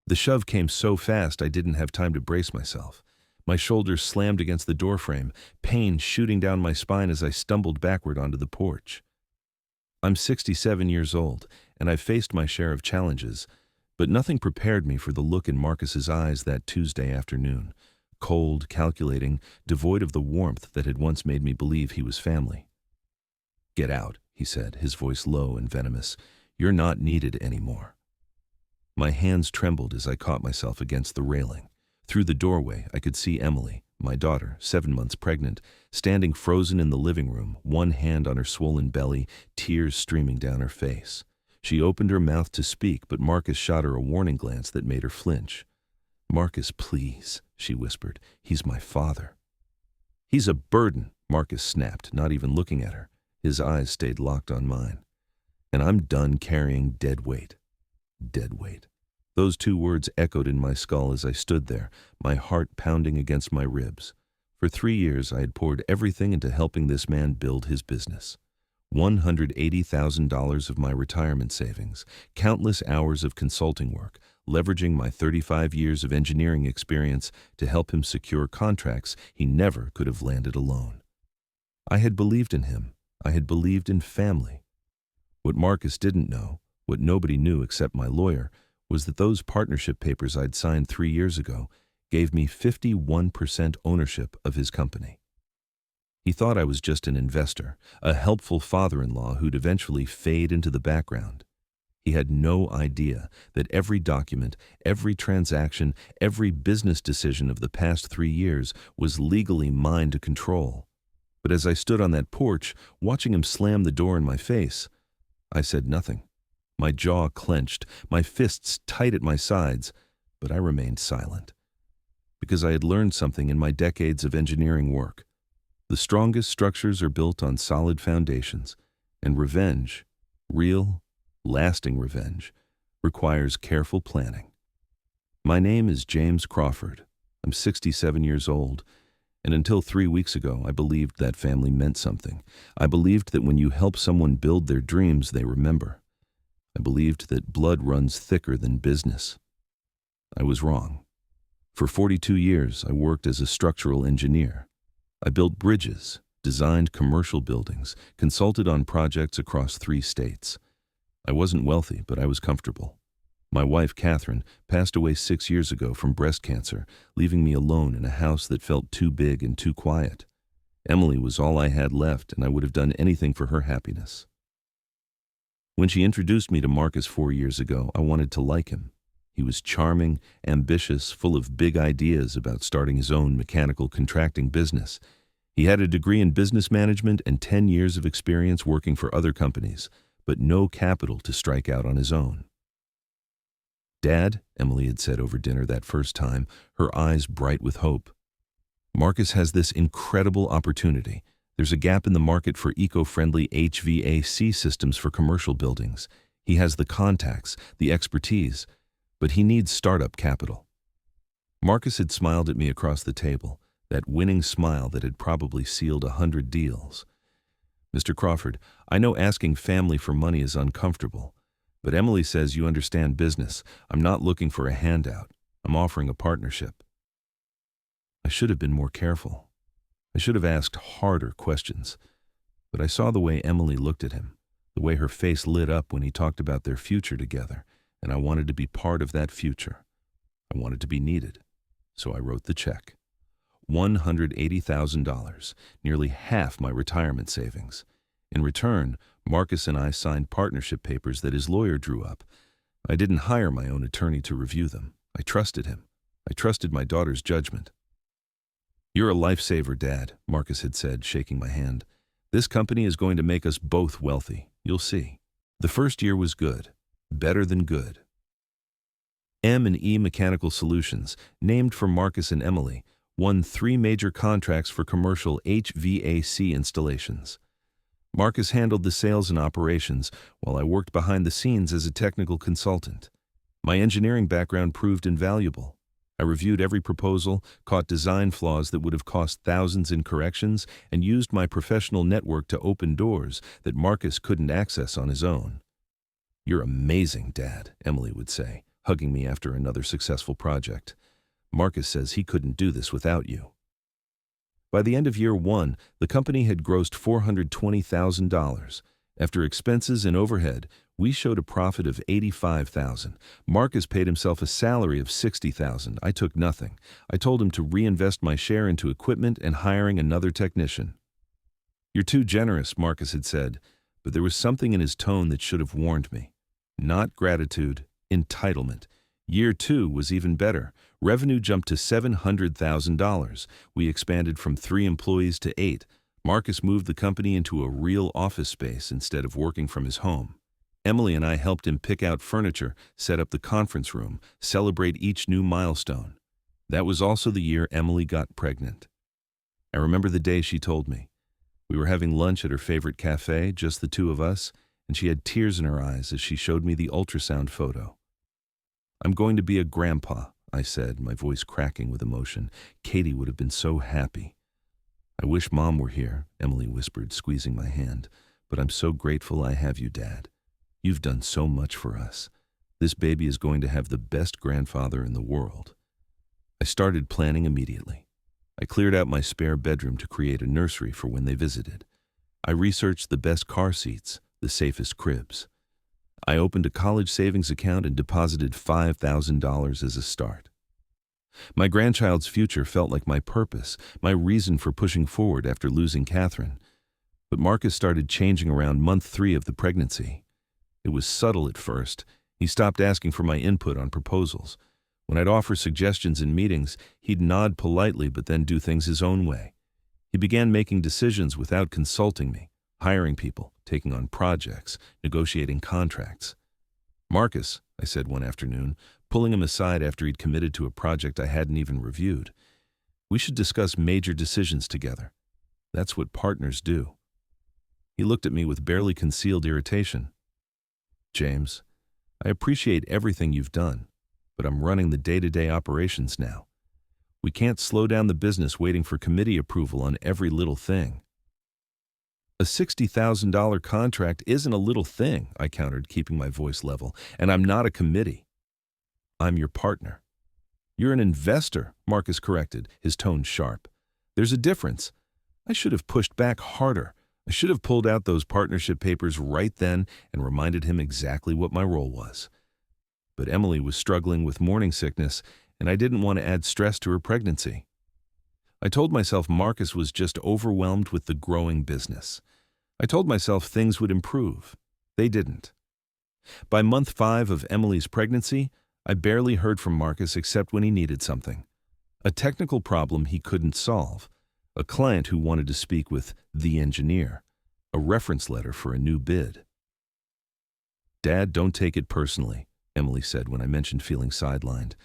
The shove came so fast I didn't have time to brace myself. My shoulders slammed against the doorframe, pain shooting down my spine as I stumbled backward onto the porch. I'm 67 years old, and I've faced my share of challenges, but nothing prepared me for the look in Marcus's eyes that Tuesday afternoon. Cold, calculating, devoid of the warmth that had once made me believe he was family. "Get out," he said, his voice low and venomous. "You're not needed anymore." My hands trembled as I caught myself against the railing. Through the doorway, I could see Emily, my daughter, 7 months pregnant, standing frozen in the living room, one hand on her swollen belly, tears streaming down her face. She opened her mouth to speak, but Marcus shot her a warning glance that made her flinch. "Marcus, please," she whispered. "He's my father." "He's a burden," Marcus snapped, not even looking at her. His eyes stayed locked on mine. "And I'm done carrying dead weight." Dead weight. Those 2 words echoed in my skull as I stood there, my heart pounding against my ribs. For 3 years I had poured everything into helping this man build his business. $180,000 of my retirement savings, countless hours of consulting work, leveraging my 35 years of engineering experience to help him secure contracts he never could have landed alone. I had believed in him. I had believed in family. What Marcus didn't know, what nobody knew except my lawyer, was that those partnership papers I'd signed 3 years ago gave me 51% ownership of his company. He thought I was just an investor, a helpful father-in-law who'd eventually fade into the background. He had no idea that every document, every transaction, every business decision of the past 3 years was legally mine to control. But as I stood on that porch, watching him slam the door in my face, I said nothing. My jaw clenched, my fists tight at my sides, but I remained silent. Because I had learned something in my decades of engineering work. The strongest structures are built on solid foundations, and revenge, real, lasting revenge, requires careful planning. My name is James Crawford. I'm 67 years old, and until 3 weeks ago, I believed that family meant something. I believed that when you help someone build their dreams, they remember. I believed that blood runs thicker than business. I was wrong. For 42 years, I worked as a structural engineer. I built bridges, designed commercial buildings, consulted on projects across 3 states. I wasn't wealthy, but I was comfortable. My wife, Catherine, passed away 6 years ago from breast cancer, leaving me alone in a house that felt too big and too quiet. Emily was all I had left, and I would have done anything for her happiness. When she introduced me to Marcus 4 years ago, I wanted to like him. He was charming, ambitious, full of big ideas about starting his own mechanical contracting business. He had a degree in business management and 10 years of experience working for other companies, but no capital to strike out on his own. "Dad," Emily had said over dinner that first time, her eyes bright with hope, "Marcus has this incredible opportunity. There's a gap in the market for eco-friendly HVAC systems for commercial buildings. He has the contacts, the expertise, but he needs startup capital." Marcus had smiled at me across the table, that winning smile that had probably sealed 100 deals. "Mr. Crawford, I know asking family for money is uncomfortable, but Emily says you understand business. I'm not looking for a handout. I'm offering a partnership." I should have been more careful. I should have asked harder questions, but I saw the way Emily looked at him, the way her face lit up when he talked about their future together, and I wanted to be part of that future. I wanted to be needed, so I wrote the check. $180,000, nearly half my retirement savings. In return, Marcus and I signed partnership papers that his lawyer drew up. I didn't hire my own attorney to review them. I trusted him. I trusted my daughter's judgment. "You're a lifesaver, Dad," Marcus had said, shaking my hand. "This company is going to make us both wealthy. You'll see." The first year was good. Better than good. M&E Mechanical Solutions, named for Marcus and Emily, won 3 major contracts for commercial HVAC installations. Marcus handled the sales and operations, while I worked behind the scenes as a technical consultant. My engineering background proved invaluable. I reviewed every proposal, caught design flaws that would have cost thousands in corrections, and used my professional network to open doors that Marcus couldn't access on his own. "You're amazing, Dad," Emily would say, hugging me after another successful project. "Marcus says he couldn't do this without you." By the end of year one, the company had grossed $420,000. After expenses and overhead, we showed a profit of $85,000. Marcus paid himself a salary of $60,000. I took nothing. I told him to reinvest my share into equipment and hiring another technician. "You're too generous," Marcus had said, but there was something in his tone that should have warned me. Not gratitude, entitlement. Year two was even better. Revenue jumped to $700,000. We expanded from 3 employees to 8. Marcus moved the company into a real office space instead of working from his home. Emily and I helped him pick out furniture, set up the conference room, celebrate each new milestone. That was also the year Emily got pregnant. I remember the day she told me. We were having lunch at her favorite cafe, just the two of us, and she had tears in her eyes as she showed me the ultrasound photo. "I'm going to be a grandpa," I said, my voice cracking with emotion. "Katie would have been so happy." "I wish Mom were here," Emily whispered, squeezing my hand. "But I'm so grateful I have you, Dad. You've done so much for us. This baby is going to have the best grandfather in the world." I started planning immediately. I cleared out my spare bedroom to create a nursery for when they visited. I researched the best car seats, the safest cribs. I opened a college savings account and deposited $5,000 as a start. My grandchild's future felt like my purpose, my reason for pushing forward after losing Catherine. But Marcus started changing around month 3 of the pregnancy. It was subtle at first. He stopped asking for my input on proposals. When I'd offer suggestions in meetings, he'd nod politely but then do things his own way. He began making decisions without consulting me, hiring people, taking on projects, negotiating contracts. "Marcus," I said one afternoon, pulling him aside after he'd committed to a project I hadn't even reviewed, "we should discuss major decisions together. That's what partners do." He looked at me with barely concealed irritation. "James, I appreciate everything you've done, but I'm running the day-to-day operations now. We can't slow down the business waiting for committee approval on every little thing." "A $60,000 contract isn't a little thing," I countered, keeping my voice level, "and I'm not a committee. I'm your partner." "You're an investor," Marcus corrected, his tone sharp. "There's a difference." I should have pushed back harder. I should have pulled out those partnership papers right then and reminded him exactly what my role was. But Emily was struggling with morning sickness, and I didn't want to add stress to her pregnancy. I told myself Marcus was just overwhelmed with the growing business. I told myself things would improve. They didn't. By month 5 of Emily's pregnancy, I barely heard from Marcus except when he needed something. A technical problem he couldn't solve, a client who wanted to speak with the engineer, a reference letter for a new bid. "Dad, don't take it personally," Emily said when I mentioned feeling sidelined.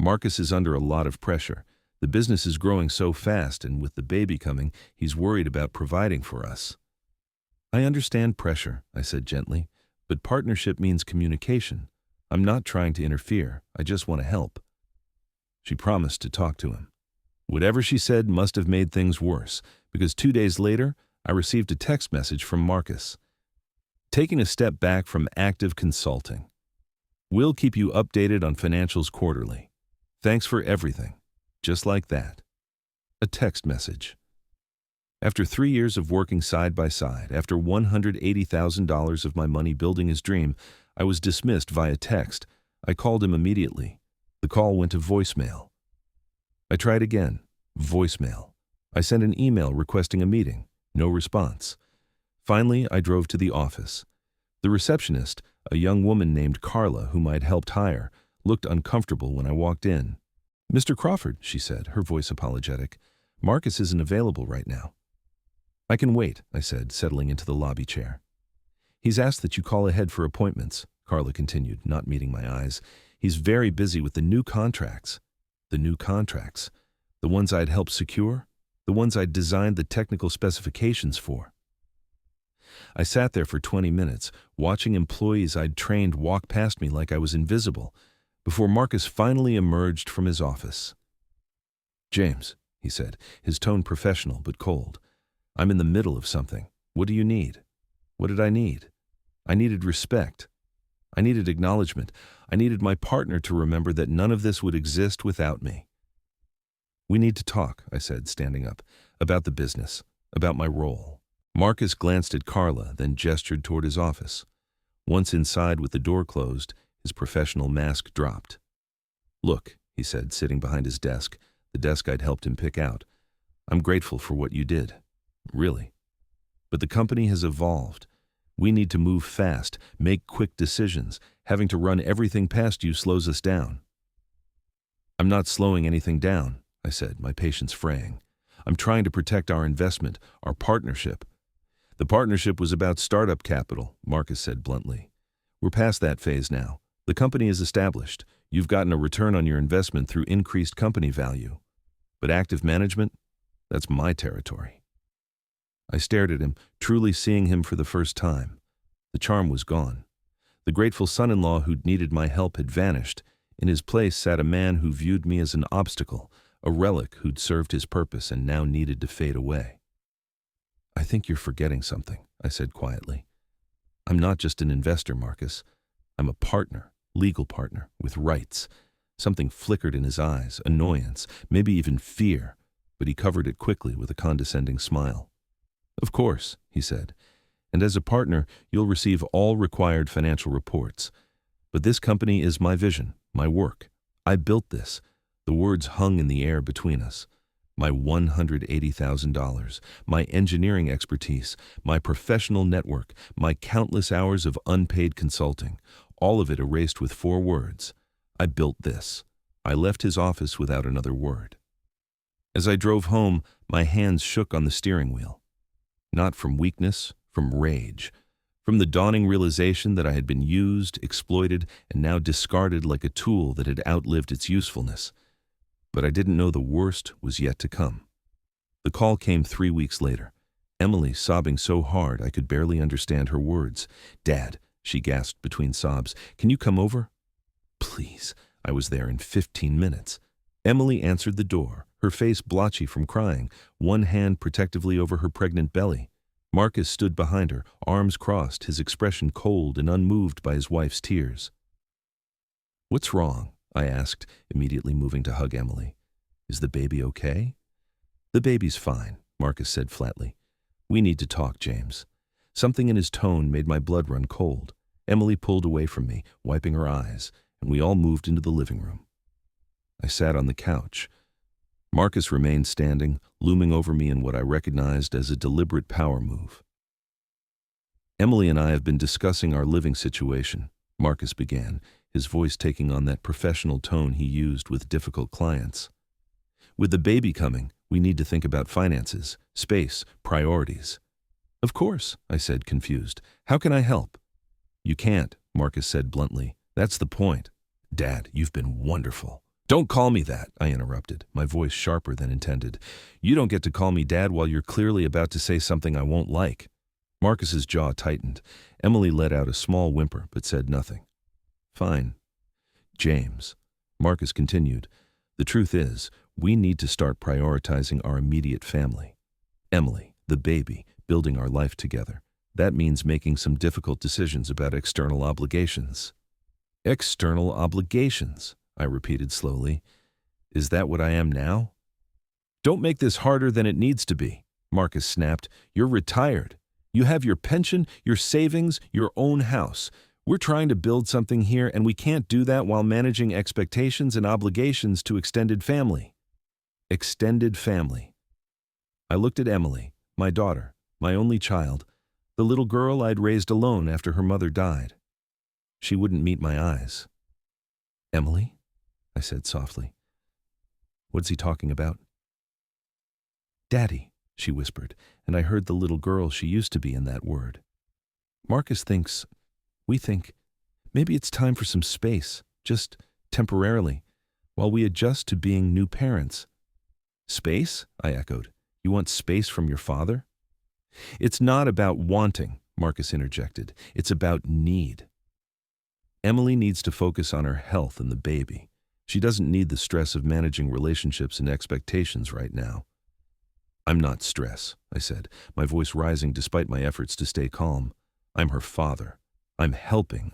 "Marcus is under a lot of pressure. The business is growing so fast, and with the baby coming, he's worried about providing for us." "I understand pressure," I said gently, "but partnership means communication. I'm not trying to interfere. I just want to help." She promised to talk to him. Whatever she said must have made things worse, because 2 days later, I received a text message from Marcus. "Taking a step back from active consulting. We'll keep you updated on financials quarterly. Thanks for everything." Just like that. A text message. After 3 years of working side by side, after $180,000 of my money building his dream, I was dismissed via text. I called him immediately. The call went to voicemail. I tried again. Voicemail. I sent an email requesting a meeting. No response. Finally, I drove to the office. The receptionist, a young woman named Carla, whom I'd helped hire, looked uncomfortable when I walked in. "Mr. Crawford," she said, her voice apologetic, "Marcus isn't available right now." "I can wait," I said, settling into the lobby chair. "He's asked that you call ahead for appointments," Carla continued, not meeting my eyes. "He's very busy with the new contracts." The new contracts? The ones I'd helped secure? The ones I'd designed the technical specifications for? I sat there for 20 minutes, watching employees I'd trained walk past me like I was invisible, before Marcus finally emerged from his office. "James," he said, his tone professional but cold, "I'm in the middle of something. What do you need?" What did I need? I needed respect. I needed acknowledgement. I needed my partner to remember that none of this would exist without me. "We need to talk," I said, standing up, "about the business, about my role." Marcus glanced at Carla, then gestured toward his office. Once inside with the door closed, his professional mask dropped. "Look," he said, sitting behind his desk, the desk I'd helped him pick out, "I'm grateful for what you did. Really. But the company has evolved. We need to move fast, make quick decisions. Having to run everything past you slows us down." "I'm not slowing anything down," I said, my patience fraying. "I'm trying to protect our investment, our partnership." "The partnership was about startup capital," Marcus said bluntly. "We're past that phase now. The company is established. You've gotten a return on your investment through increased company value. But active management? That's my territory." I stared at him, truly seeing him for the first time. The charm was gone. The grateful son-in-law who'd needed my help had vanished. In his place sat a man who viewed me as an obstacle, a relic who'd served his purpose and now needed to fade away. "I think you're forgetting something," I said quietly. "I'm not just an investor, Marcus. I'm a partner, legal partner, with rights." Something flickered in his eyes, annoyance, maybe even fear, but he covered it quickly with a condescending smile. "Of course," he said, "and as a partner, you'll receive all required financial reports. But this company is my vision, my work. I built this." The words hung in the air between us. My $180,000, my engineering expertise, my professional network, my countless hours of unpaid consulting, all of it erased with 4 words. I built this. I left his office without another word. As I drove home, my hands shook on the steering wheel. Not from weakness, from rage. From the dawning realization that I had been used, exploited, and now discarded like a tool that had outlived its usefulness. But I didn't know the worst was yet to come. The call came 3 weeks later. Emily sobbing so hard I could barely understand her words. "Dad," she gasped between sobs, "can you come over?" "Please." I was there in 15 minutes. Emily answered the door, her face blotchy from crying, one hand protectively over her pregnant belly. Marcus stood behind her, arms crossed, his expression cold and unmoved by his wife's tears. "What's wrong?" I asked, immediately moving to hug Emily. "Is the baby okay?" "The baby's fine," Marcus said flatly. "We need to talk, James." Something in his tone made my blood run cold. Emily pulled away from me, wiping her eyes, and we all moved into the living room. I sat on the couch. Marcus remained standing, looming over me in what I recognized as a deliberate power move. "Emily and I have been discussing our living situation," Marcus began, his voice taking on that professional tone he used with difficult clients. "With the baby coming, we need to think about finances, space, priorities." "Of course," I said, confused. "How can I help?" "You can't," Marcus said bluntly. "That's the point." "Dad, you've been wonderful." "Don't call me that," I interrupted, my voice sharper than intended. "You don't get to call me Dad while you're clearly about to say something I won't like." Marcus's jaw tightened. Emily let out a small whimper, but said nothing. "Fine. James," Marcus continued, "the truth is, we need to start prioritizing our immediate family. Emily, the baby, building our life together. That means making some difficult decisions about external obligations." "External obligations," I repeated slowly. "Is that what I am now?" "Don't make this harder than it needs to be," Marcus snapped. "You're retired. You have your pension, your savings, your own house. We're trying to build something here, and we can't do that while managing expectations and obligations to extended family." Extended family. I looked at Emily, my daughter, my only child, the little girl I'd raised alone after her mother died. She wouldn't meet my eyes. "Emily?" I said softly. "What's he talking about?" "Daddy," she whispered, and I heard the little girl she used to be in that word. We think, maybe it's time for some space, just temporarily, while we adjust to being new parents." "Space?" I echoed. "You want space from your father?" "It's not about wanting," Marcus interjected. "It's about need. Emily needs to focus on her health and the baby. She doesn't need the stress of managing relationships and expectations right now." "I'm not stress," I said, my voice rising despite my efforts to stay calm. "I'm her father. I'm helping.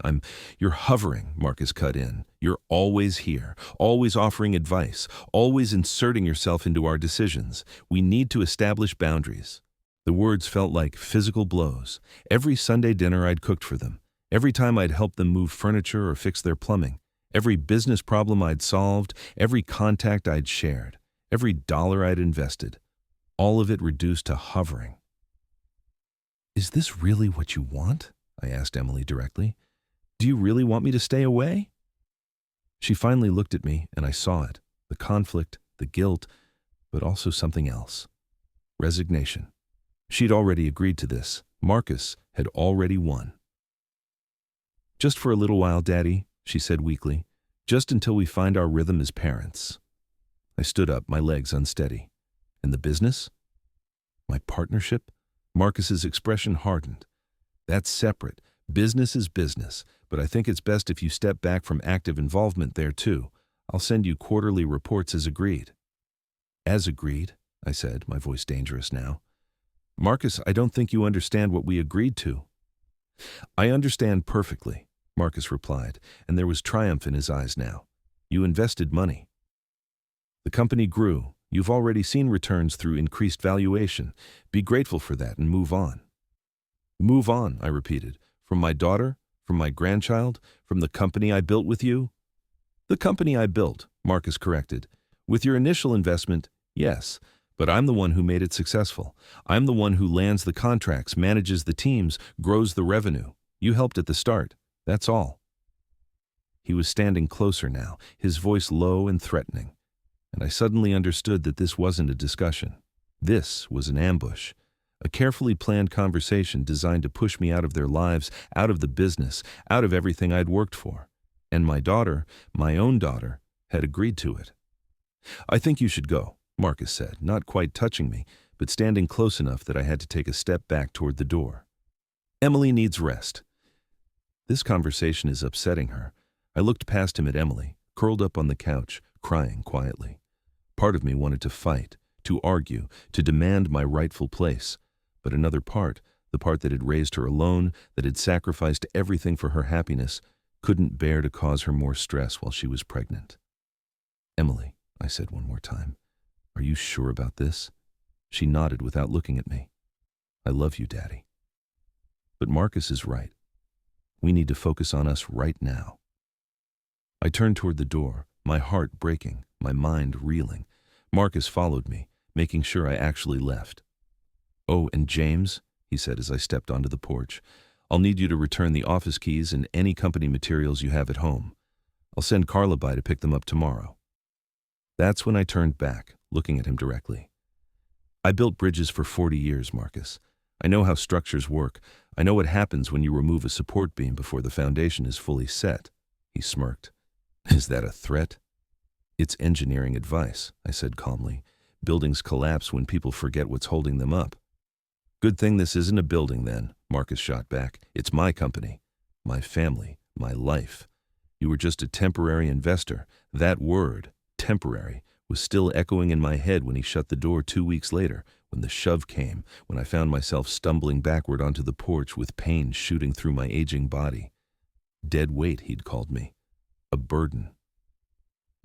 You're hovering, Marcus cut in. You're always here, always offering advice, always inserting yourself into our decisions. We need to establish boundaries. The words felt like physical blows. Every Sunday dinner I'd cooked for them, every time I'd helped them move furniture or fix their plumbing, every business problem I'd solved, every contact I'd shared, every dollar I'd invested, all of it reduced to hovering. Is this really what you want? I asked Emily directly. Do you really want me to stay away? She finally looked at me, and I saw it, the conflict, the guilt, but also something else. Resignation. She'd already agreed to this. Marcus had already won. Just for a little while, Daddy, she said weakly. Just until we find our rhythm as parents. I stood up, my legs unsteady. And the business? My partnership? Marcus's expression hardened. That's separate. Business is business, but I think it's best if you step back from active involvement there too. I'll send you quarterly reports as agreed. As agreed, I said, my voice dangerous now. Marcus, I don't think you understand what we agreed to. I understand perfectly, Marcus replied, and there was triumph in his eyes now. You invested money. The company grew. You've already seen returns through increased valuation. Be grateful for that and move on. Move on, I repeated. From my daughter? From my grandchild? From the company I built with you? The company I built, Marcus corrected. With your initial investment, yes, but I'm the one who made it successful. I'm the one who lands the contracts, manages the teams, grows the revenue. You helped at the start. That's all. He was standing closer now, his voice low and threatening. And I suddenly understood that this wasn't a discussion. This was an ambush. A carefully planned conversation designed to push me out of their lives, out of the business, out of everything I'd worked for. And my daughter, my own daughter, had agreed to it. I think you should go, Marcus said, not quite touching me, but standing close enough that I had to take a step back toward the door. Emily needs rest. This conversation is upsetting her. I looked past him at Emily, curled up on the couch, crying quietly. Part of me wanted to fight, to argue, to demand my rightful place. But another part, the part that had raised her alone, that had sacrificed everything for her happiness, couldn't bear to cause her more stress while she was pregnant. Emily, I said one more time, are you sure about this? She nodded without looking at me. I love you, Daddy. But Marcus is right. We need to focus on us right now. I turned toward the door, my heart breaking, my mind reeling. Marcus followed me, making sure I actually left. Oh, and James, he said as I stepped onto the porch, I'll need you to return the office keys and any company materials you have at home. I'll send Carla by to pick them up tomorrow. That's when I turned back, looking at him directly. I built bridges for 40 years, Marcus. I know how structures work. I know what happens when you remove a support beam before the foundation is fully set. He smirked. Is that a threat? It's engineering advice, I said calmly. Buildings collapse when people forget what's holding them up. Good thing this isn't a building then, Marcus shot back. It's my company, my family, my life. You were just a temporary investor. That word, temporary, was still echoing in my head when he shut the door 2 weeks later, when the shove came, when I found myself stumbling backward onto the porch with pain shooting through my aging body. Dead weight, he'd called me. A burden.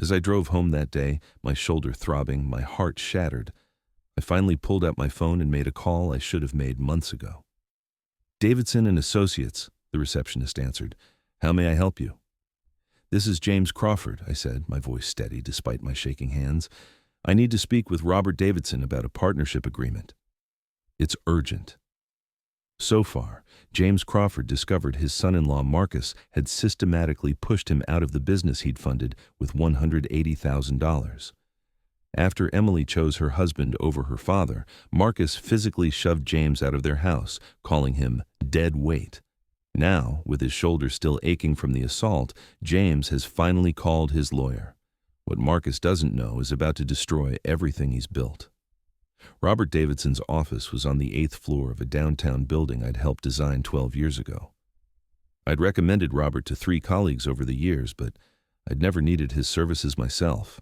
As I drove home that day, my shoulder throbbing, my heart shattered, I finally pulled out my phone and made a call I should have made months ago. Davidson and Associates, the receptionist answered. How may I help you? This is James Crawford, I said, my voice steady despite my shaking hands. I need to speak with Robert Davidson about a partnership agreement. It's urgent. So far, James Crawford discovered his son-in-law Marcus had systematically pushed him out of the business he'd funded with $180,000. After Emily chose her husband over her father, Marcus physically shoved James out of their house, calling him dead weight. Now, with his shoulder still aching from the assault, James has finally called his lawyer. What Marcus doesn't know is about to destroy everything he's built. Robert Davidson's office was on the 8th floor of a downtown building I'd helped design 12 years ago. I'd recommended Robert to 3 colleagues over the years, but I'd never needed his services myself.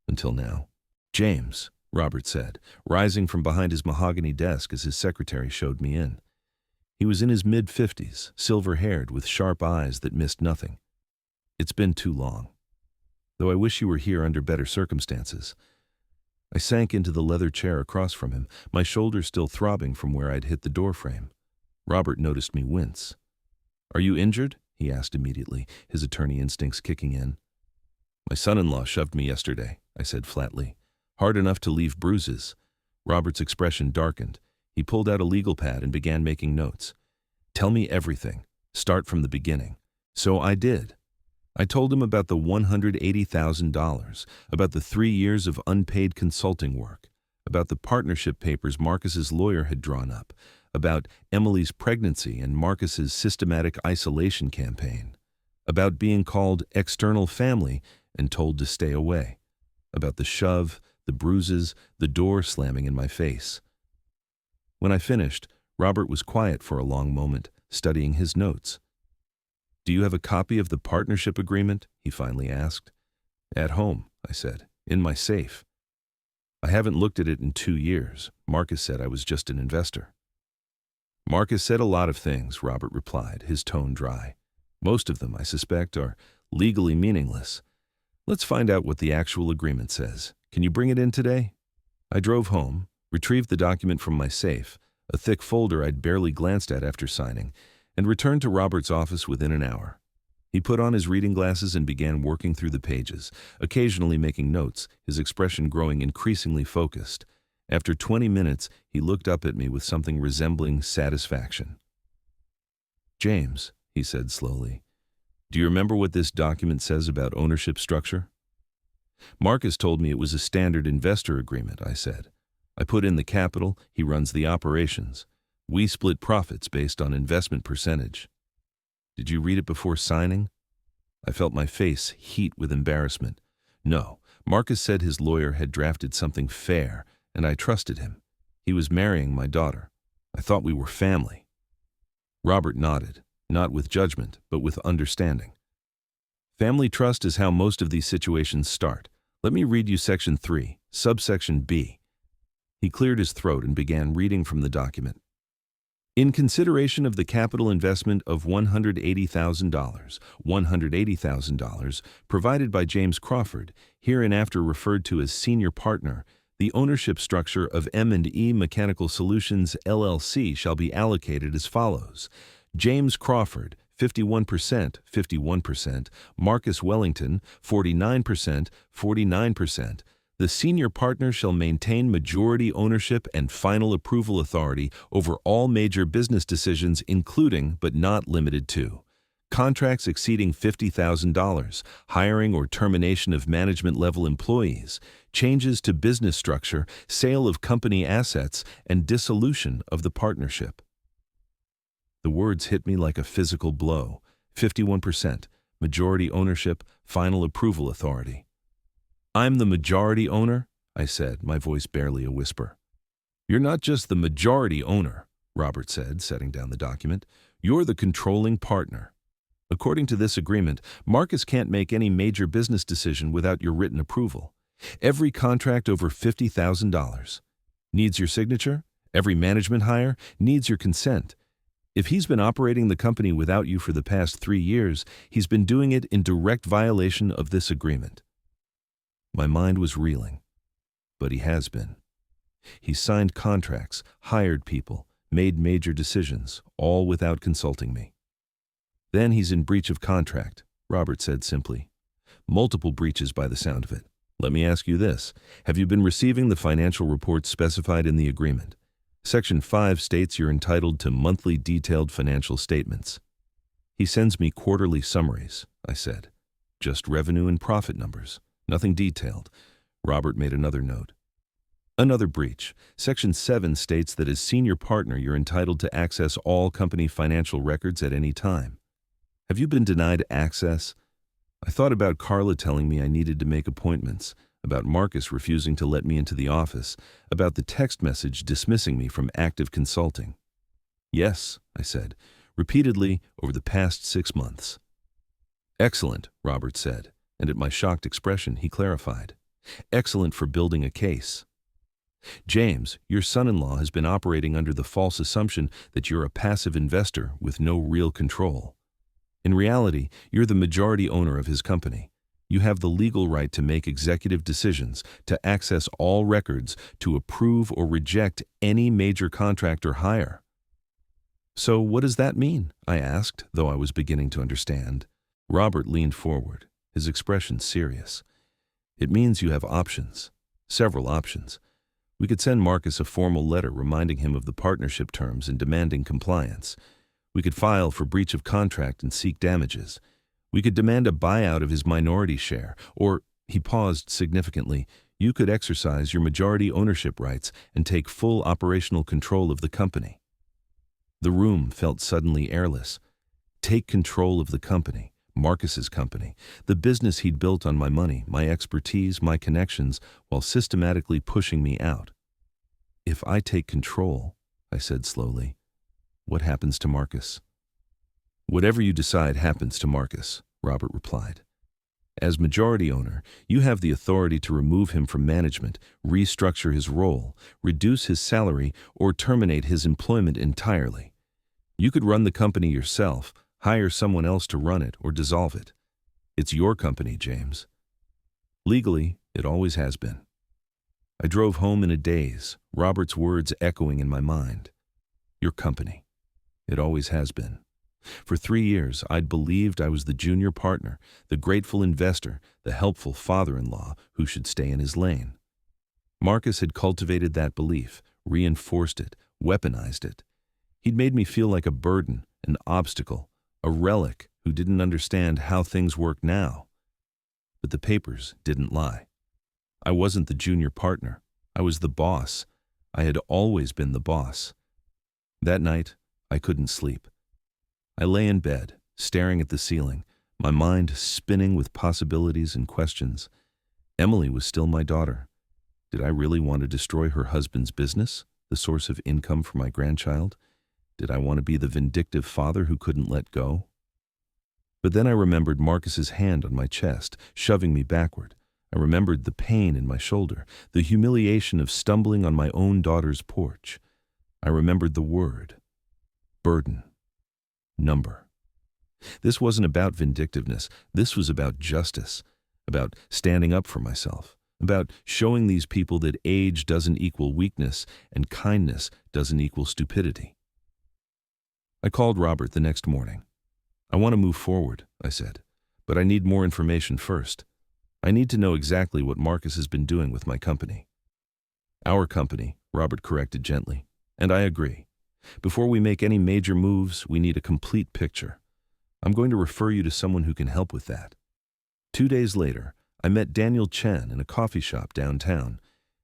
Until now. James, Robert said, rising from behind his mahogany desk as his secretary showed me in. He was in his mid-50s, silver-haired, with sharp eyes that missed nothing. It's been too long. Though I wish you were here under better circumstances. I sank into the leather chair across from him, my shoulders still throbbing from where I'd hit the doorframe. Robert noticed me wince. "Are you injured?" he asked immediately, his attorney instincts kicking in. "My son-in-law shoved me yesterday," I said flatly. "Hard enough to leave bruises." Robert's expression darkened. He pulled out a legal pad and began making notes. "Tell me everything. Start from the beginning." So I did. I told him about the $180,000, about the 3 years of unpaid consulting work, about the partnership papers Marcus's lawyer had drawn up, about Emily's pregnancy and Marcus's systematic isolation campaign, about being called external family and told to stay away, about the shove, the bruises, the door slamming in my face. When I finished, Robert was quiet for a long moment, studying his notes. "Do you have a copy of the partnership agreement?" he finally asked. "At home," I said, "in my safe." "I haven't looked at it in 2 years. Marcus said I was just an investor." "Marcus said a lot of things," Robert replied, his tone dry. "Most of them, I suspect, are legally meaningless. Let's find out what the actual agreement says. Can you bring it in today?" I drove home, retrieved the document from my safe, a thick folder I'd barely glanced at after signing, and returned to Robert's office within an hour. He put on his reading glasses and began working through the pages, occasionally making notes, his expression growing increasingly focused. After 20 minutes, he looked up at me with something resembling satisfaction. "James," he said slowly, "do you remember what this document says about ownership structure?" "Marcus told me it was a standard investor agreement," I said. "I put in the capital, he runs the operations. We split profits based on investment percentage." "Did you read it before signing?" I felt my face heat with embarrassment. "No, Marcus said his lawyer had drafted something fair, and I trusted him. He was marrying my daughter. I thought we were family." Robert nodded, not with judgment, but with understanding. "Family trust is how most of these situations start. Let me read you Section 3, subsection B." He cleared his throat and began reading from the document. "In consideration of the capital investment of $180,000 provided by James Crawford, hereinafter referred to as senior partner, the ownership structure of M&E Mechanical Solutions LLC shall be allocated as follows. James Crawford, 51%, 51%, Marcus Wellington, 49%, 49%. The senior partner shall maintain majority ownership and final approval authority over all major business decisions, including but not limited to contracts exceeding $50,000, hiring or termination of management-level employees, changes to business structure, sale of company assets, and dissolution of the partnership." The words hit me like a physical blow. 51%, majority ownership, final approval authority. "I'm the majority owner?" I said, my voice barely a whisper. "You're not just the majority owner," Robert said, setting down the document. "You're the controlling partner. According to this agreement, Marcus can't make any major business decision without your written approval. Every contract over $50,000 needs your signature. Every management hire needs your consent. If he's been operating the company without you for the past 3 years, he's been doing it in direct violation of this agreement." My mind was reeling, but he has been. He's signed contracts, hired people, made major decisions, all without consulting me. "Then he's in breach of contract," Robert said simply. "Multiple breaches by the sound of it. Let me ask you this. Have you been receiving the financial reports specified in the agreement? Section 5 states you're entitled to monthly detailed financial statements." "He sends me quarterly summaries," I said. "Just revenue and profit numbers. Nothing detailed." Robert made another note. "Another breach. Section 7 states that as senior partner you're entitled to access all company financial records at any time. Have you been denied access? I thought about Carla telling me I needed to make appointments, about Marcus refusing to let me into the office, about the text message dismissing me from active consulting." "Yes," I said, "repeatedly over the past 6 months." "Excellent," Robert said, and at my shocked expression he clarified. "Excellent for building a case." James, your son-in-law has been operating under the false assumption that you're a passive investor with no real control. In reality, you're the majority owner of his company. You have the legal right to make executive decisions, to access all records, to approve or reject any major contract or hire. So what does that mean? I asked, though I was beginning to understand. Robert leaned forward, his expression serious. It means you have options, several options. We could send Marcus a formal letter reminding him of the partnership terms and demanding compliance. We could file for breach of contract and seek damages. We could demand a buyout of his minority share, or, he paused significantly, you could exercise your majority ownership rights and take full operational control of the company. The room felt suddenly airless. Take control of the company, Marcus's company, the business he'd built on my money, my expertise, my connections, while systematically pushing me out. If I take control, I said slowly, what happens to Marcus? Whatever you decide happens to Marcus, Robert replied. As majority owner, you have the authority to remove him from management, restructure his role, reduce his salary, or terminate his employment entirely. You could run the company yourself, hire someone else to run it, or dissolve it. It's your company, James. Legally, it always has been. I drove home in a daze, Robert's words echoing in my mind. Your company. It always has been. For 3 years, I'd believed I was the junior partner, the grateful investor, the helpful father-in-law who should stay in his lane. Marcus had cultivated that belief, reinforced it, weaponized it. He'd made me feel like a burden, an obstacle, a relic who didn't understand how things work now. But the papers didn't lie. I wasn't the junior partner. I was the boss. I had always been the boss. That night, I couldn't sleep. I lay in bed, staring at the ceiling, my mind spinning with possibilities and questions. Emily was still my daughter. Did I really want to destroy her husband's business, the source of income for my grandchild? Did I want to be the vindictive father who couldn't let go? But then I remembered Marcus's hand on my chest, shoving me backward. I remembered the pain in my shoulder, the humiliation of stumbling on my own daughter's porch. I remembered the word, burden, number. This wasn't about vindictiveness. This was about justice, about standing up for myself, about showing these people that age doesn't equal weakness and kindness doesn't equal stupidity. I called Robert the next morning. I want to move forward, I said, but I need more information first. I need to know exactly what Marcus has been doing with my company. Our company, Robert corrected gently, and I agree. Before we make any major moves, we need a complete picture. I'm going to refer you to someone who can help with that. 2 days later, I met Daniel Chen in a coffee shop downtown.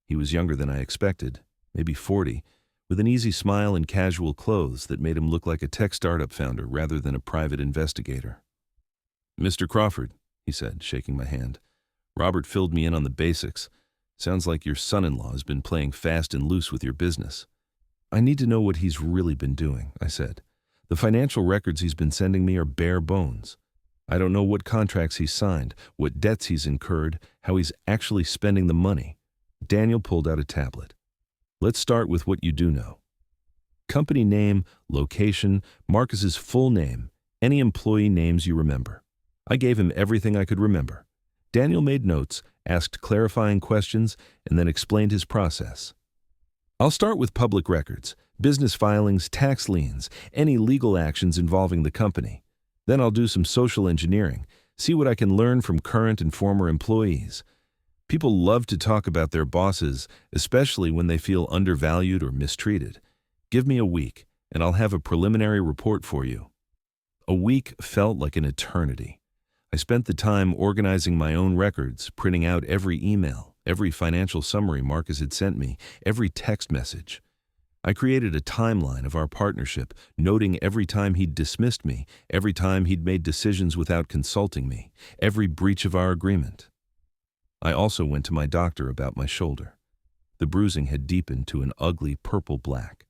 He was younger than I expected, maybe 40, with an easy smile and casual clothes that made him look like a tech startup founder rather than a private investigator. Mr. Crawford, he said, shaking my hand. Robert filled me in on the basics. Sounds like your son-in-law has been playing fast and loose with your business. I need to know what he's really been doing, I said. The financial records he's been sending me are bare bones. I don't know what contracts he's signed, what debts he's incurred, how he's actually spending the money. Daniel pulled out a tablet. Let's start with what you do know. Company name, location, Marcus's full name, any employee names you remember. I gave him everything I could remember. Daniel made notes, asked clarifying questions, and then explained his process. I'll start with public records, business filings, tax liens, any legal actions involving the company. Then I'll do some social engineering, see what I can learn from current and former employees. People love to talk about their bosses, especially when they feel undervalued or mistreated. Give me a week, and I'll have a preliminary report for you. A week felt like an eternity. I spent the time organizing my own records, printing out every email, every financial summary Marcus had sent me, every text message. I created a timeline of our partnership, noting every time he'd dismissed me, every time he'd made decisions without consulting me, every breach of our agreement. I also went to my doctor about my shoulder. The bruising had deepened to an ugly purple-black.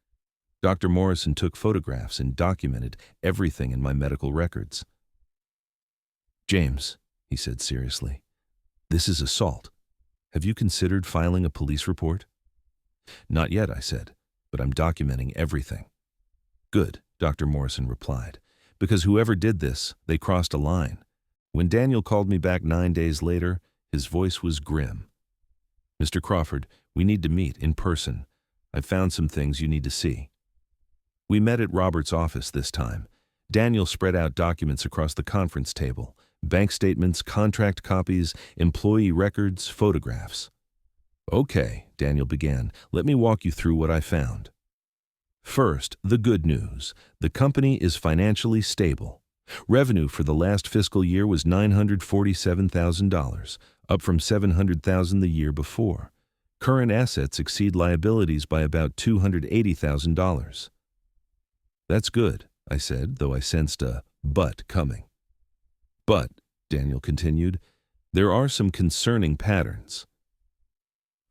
Dr. Morrison took photographs and documented everything in my medical records. James, he said seriously, this is assault. Have you considered filing a police report? Not yet, I said, but I'm documenting everything. Good, Dr. Morrison replied, because whoever did this, they crossed a line. When Daniel called me back 9 days later, his voice was grim. Mr. Crawford, we need to meet in person. I've found some things you need to see. We met at Robert's office this time. Daniel spread out documents across the conference table: bank statements, contract copies, employee records, photographs. Okay, Daniel began, let me walk you through what I found. First, the good news. The company is financially stable. Revenue for the last fiscal year was $947,000, up from $700,000 the year before. Current assets exceed liabilities by about $280,000. That's good, I said, though I sensed a but coming. But, Daniel continued, there are some concerning patterns.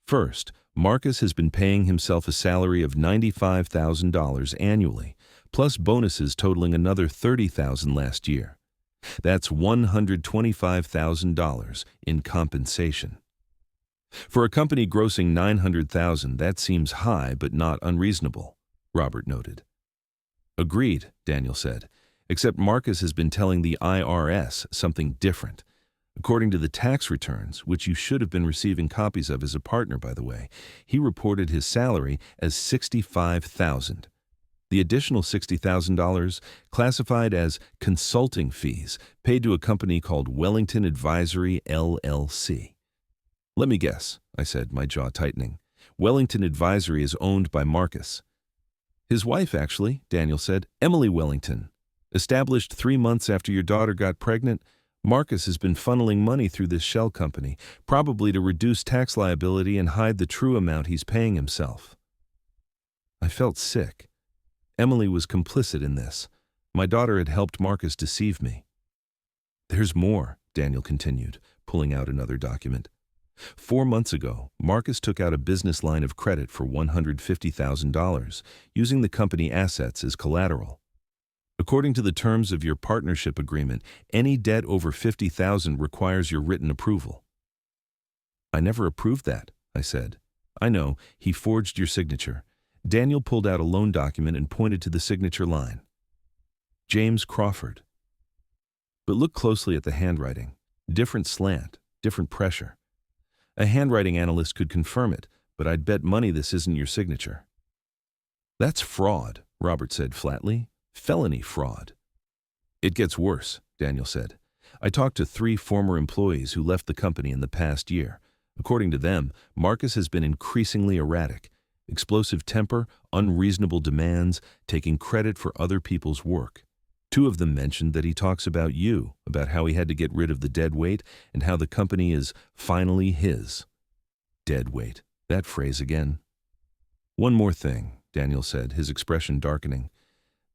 First, Marcus has been paying himself a salary of $95,000 annually, plus bonuses totaling another $30,000 last year. That's $125,000 in compensation. For a company grossing $900,000, that seems high but not unreasonable, Robert noted. Agreed, Daniel said, except Marcus has been telling the IRS something different. According to the tax returns, which you should have been receiving copies of as a partner, by the way, he reported his salary as $65,000. The additional $60,000 classified as consulting fees paid to a company called Wellington Advisory, LLC. Let me guess, I said, my jaw tightening. Wellington Advisory is owned by Marcus. His wife, actually, Daniel said, Emily Wellington. Established 3 months after your daughter got pregnant, Marcus has been funneling money through this shell company, probably to reduce tax liability and hide the true amount he's paying himself. I felt sick. Emily was complicit in this. My daughter had helped Marcus deceive me. There's more, Daniel continued, pulling out another document. 4 months ago, Marcus took out a business line of credit for $150,000, using the company assets as collateral. According to the terms of your partnership agreement, any debt over $50,000 requires your written approval. I never approved that, I said. I know, he forged your signature. Daniel pulled out a loan document and pointed to the signature line. James Crawford. But look closely at the handwriting. Different slant, different pressure. A handwriting analyst could confirm it, but I'd bet money this isn't your signature. That's fraud, Robert said flatly. Felony fraud. It gets worse, Daniel said. I talked to 3 former employees who left the company in the past year. According to them, Marcus has been increasingly erratic. Explosive temper, unreasonable demands, taking credit for other people's work. 2 of them mentioned that he talks about you, about how he had to get rid of the dead weight, and how the company is finally his. Dead weight. That phrase again. One more thing, Daniel said, his expression darkening.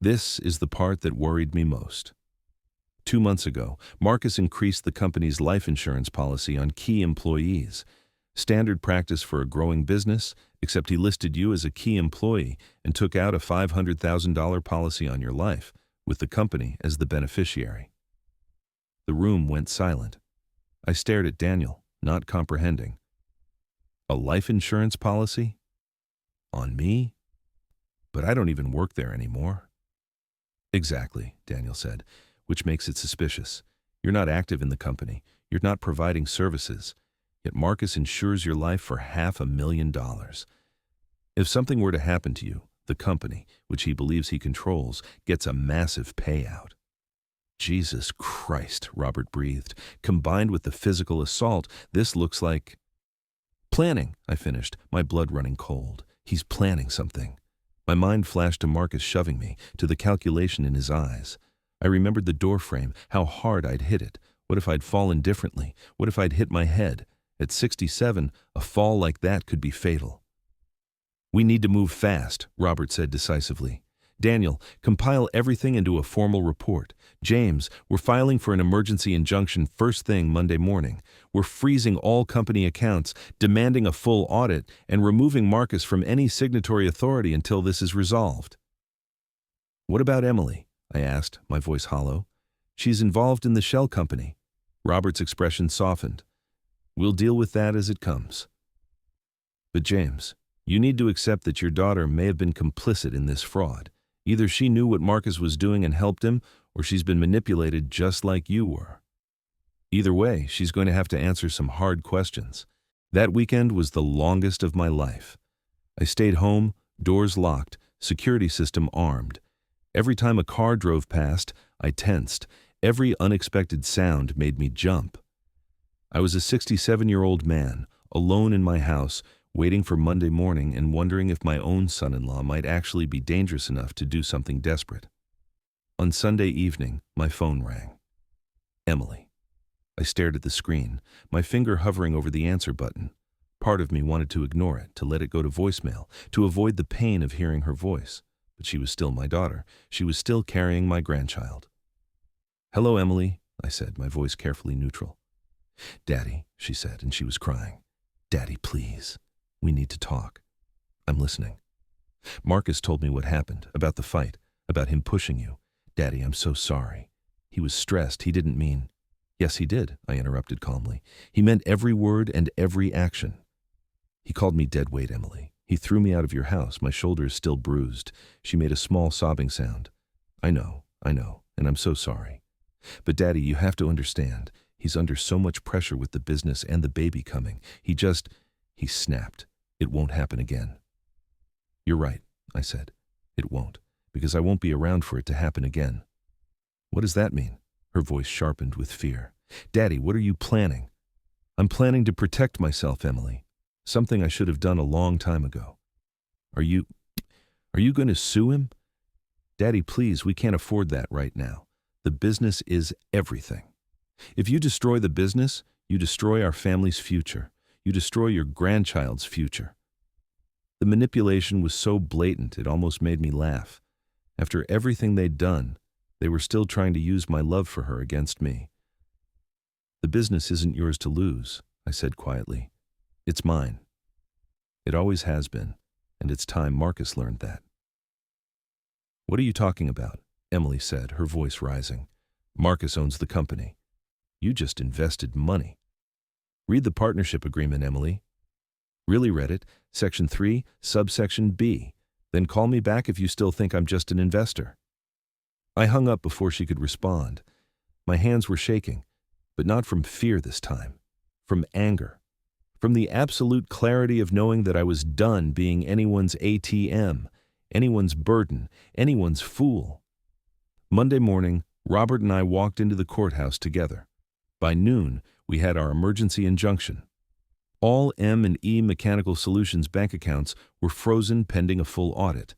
This is the part that worried me most. 2 months ago, Marcus increased the company's life insurance policy on key employees. Standard practice for a growing business, except he listed you as a key employee and took out a $500,000 policy on your life, with the company as the beneficiary. The room went silent. I stared at Daniel, not comprehending. A life insurance policy? On me? But I don't even work there anymore. Exactly, Daniel said, which makes it suspicious. You're not active in the company. You're not providing services. Yet Marcus insures your life for $500,000. If something were to happen to you, the company, which he believes he controls, gets a massive payout. Jesus Christ, Robert breathed. Combined with the physical assault, this looks like... Planning, I finished, my blood running cold. He's planning something. My mind flashed to Marcus shoving me, to the calculation in his eyes. I remembered the door frame, how hard I'd hit it. What if I'd fallen differently? What if I'd hit my head? At 67, a fall like that could be fatal. We need to move fast, Robert said decisively. Daniel, compile everything into a formal report. James, we're filing for an emergency injunction first thing Monday morning. We're freezing all company accounts, demanding a full audit, and removing Marcus from any signatory authority until this is resolved. What about Emily? I asked, my voice hollow. She's involved in the shell company. Robert's expression softened. We'll deal with that as it comes. But James, You need to accept that your daughter may have been complicit in this fraud. Either she knew what Marcus was doing and helped him, or she's been manipulated just like you were. Either way, she's going to have to answer some hard questions. That weekend was the longest of my life. I stayed home, doors locked, security system armed. Every time a car drove past, I tensed. Every unexpected sound made me jump. I was a 67-year-old man, alone in my house, waiting for Monday morning and wondering if my own son-in-law might actually be dangerous enough to do something desperate. On Sunday evening, my phone rang. Emily. I stared at the screen, my finger hovering over the answer button. Part of me wanted to ignore it, to let it go to voicemail, to avoid the pain of hearing her voice. But she was still my daughter. She was still carrying my grandchild. "Hello, Emily," I said, my voice carefully neutral. "Daddy," she said, and she was crying. "Daddy, please. We need to talk." "I'm listening." "Marcus told me what happened, about the fight, about him pushing you. Daddy, I'm so sorry. He was stressed. He didn't mean—" "Yes, he did," I interrupted calmly. "He meant every word and every action. He called me dead weight, Emily. He threw me out of your house, my shoulder is still bruised." She made a small sobbing sound. I know, and I'm so sorry. But Daddy, you have to understand, he's under so much pressure with the business and the baby coming. He snapped. It won't happen again." "You're right," I said. "It won't, because I won't be around for it to happen again." "What does that mean?" Her voice sharpened with fear. "Daddy, what are you planning?" "I'm planning to protect myself, Emily. Something I should have done a long time ago." Are you going to sue him?" "Daddy, please, we can't afford that right now. The business is everything. If you destroy the business, you destroy our family's future. You destroy your grandchild's future." The manipulation was so blatant it almost made me laugh. After everything they'd done, they were still trying to use my love for her against me. "The business isn't yours to lose," I said quietly. "It's mine. It always has been, and it's time Marcus learned that." "What are you talking about?" Emily said, her voice rising. "Marcus owns the company. You just invested money. Read the partnership agreement, Emily." "Really read it, Section 3, subsection B. Then call me back if you still think I'm just an investor." I hung up before she could respond. My hands were shaking, but not from fear this time, from anger. From the absolute clarity of knowing that I was done being anyone's ATM, anyone's burden, anyone's fool. Monday morning, Robert and I walked into the courthouse together. By noon, we had our emergency injunction. All M&E Mechanical Solutions bank accounts were frozen pending a full audit.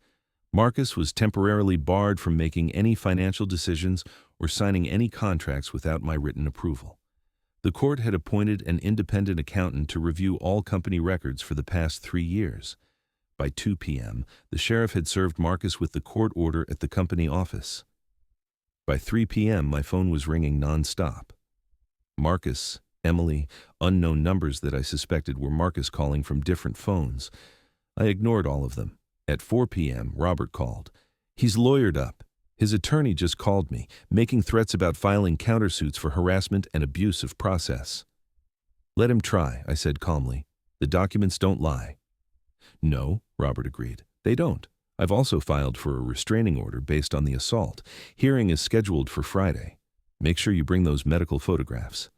Marcus was temporarily barred from making any financial decisions or signing any contracts without my written approval. The court had appointed an independent accountant to review all company records for the past 3 years. By 2 p.m., the sheriff had served Marcus with the court order at the company office. By 3 p.m., my phone was ringing nonstop. Marcus, Emily, unknown numbers that I suspected were Marcus calling from different phones. I ignored all of them. At 4 p.m., Robert called. He's lawyered up. His attorney just called me, making threats about filing countersuits for harassment and abuse of process. "Let him try," I said calmly. "The documents don't lie." "No," Robert agreed. "They don't. I've also filed for a restraining order based on the assault. Hearing is scheduled for Friday. Make sure you bring those medical photographs."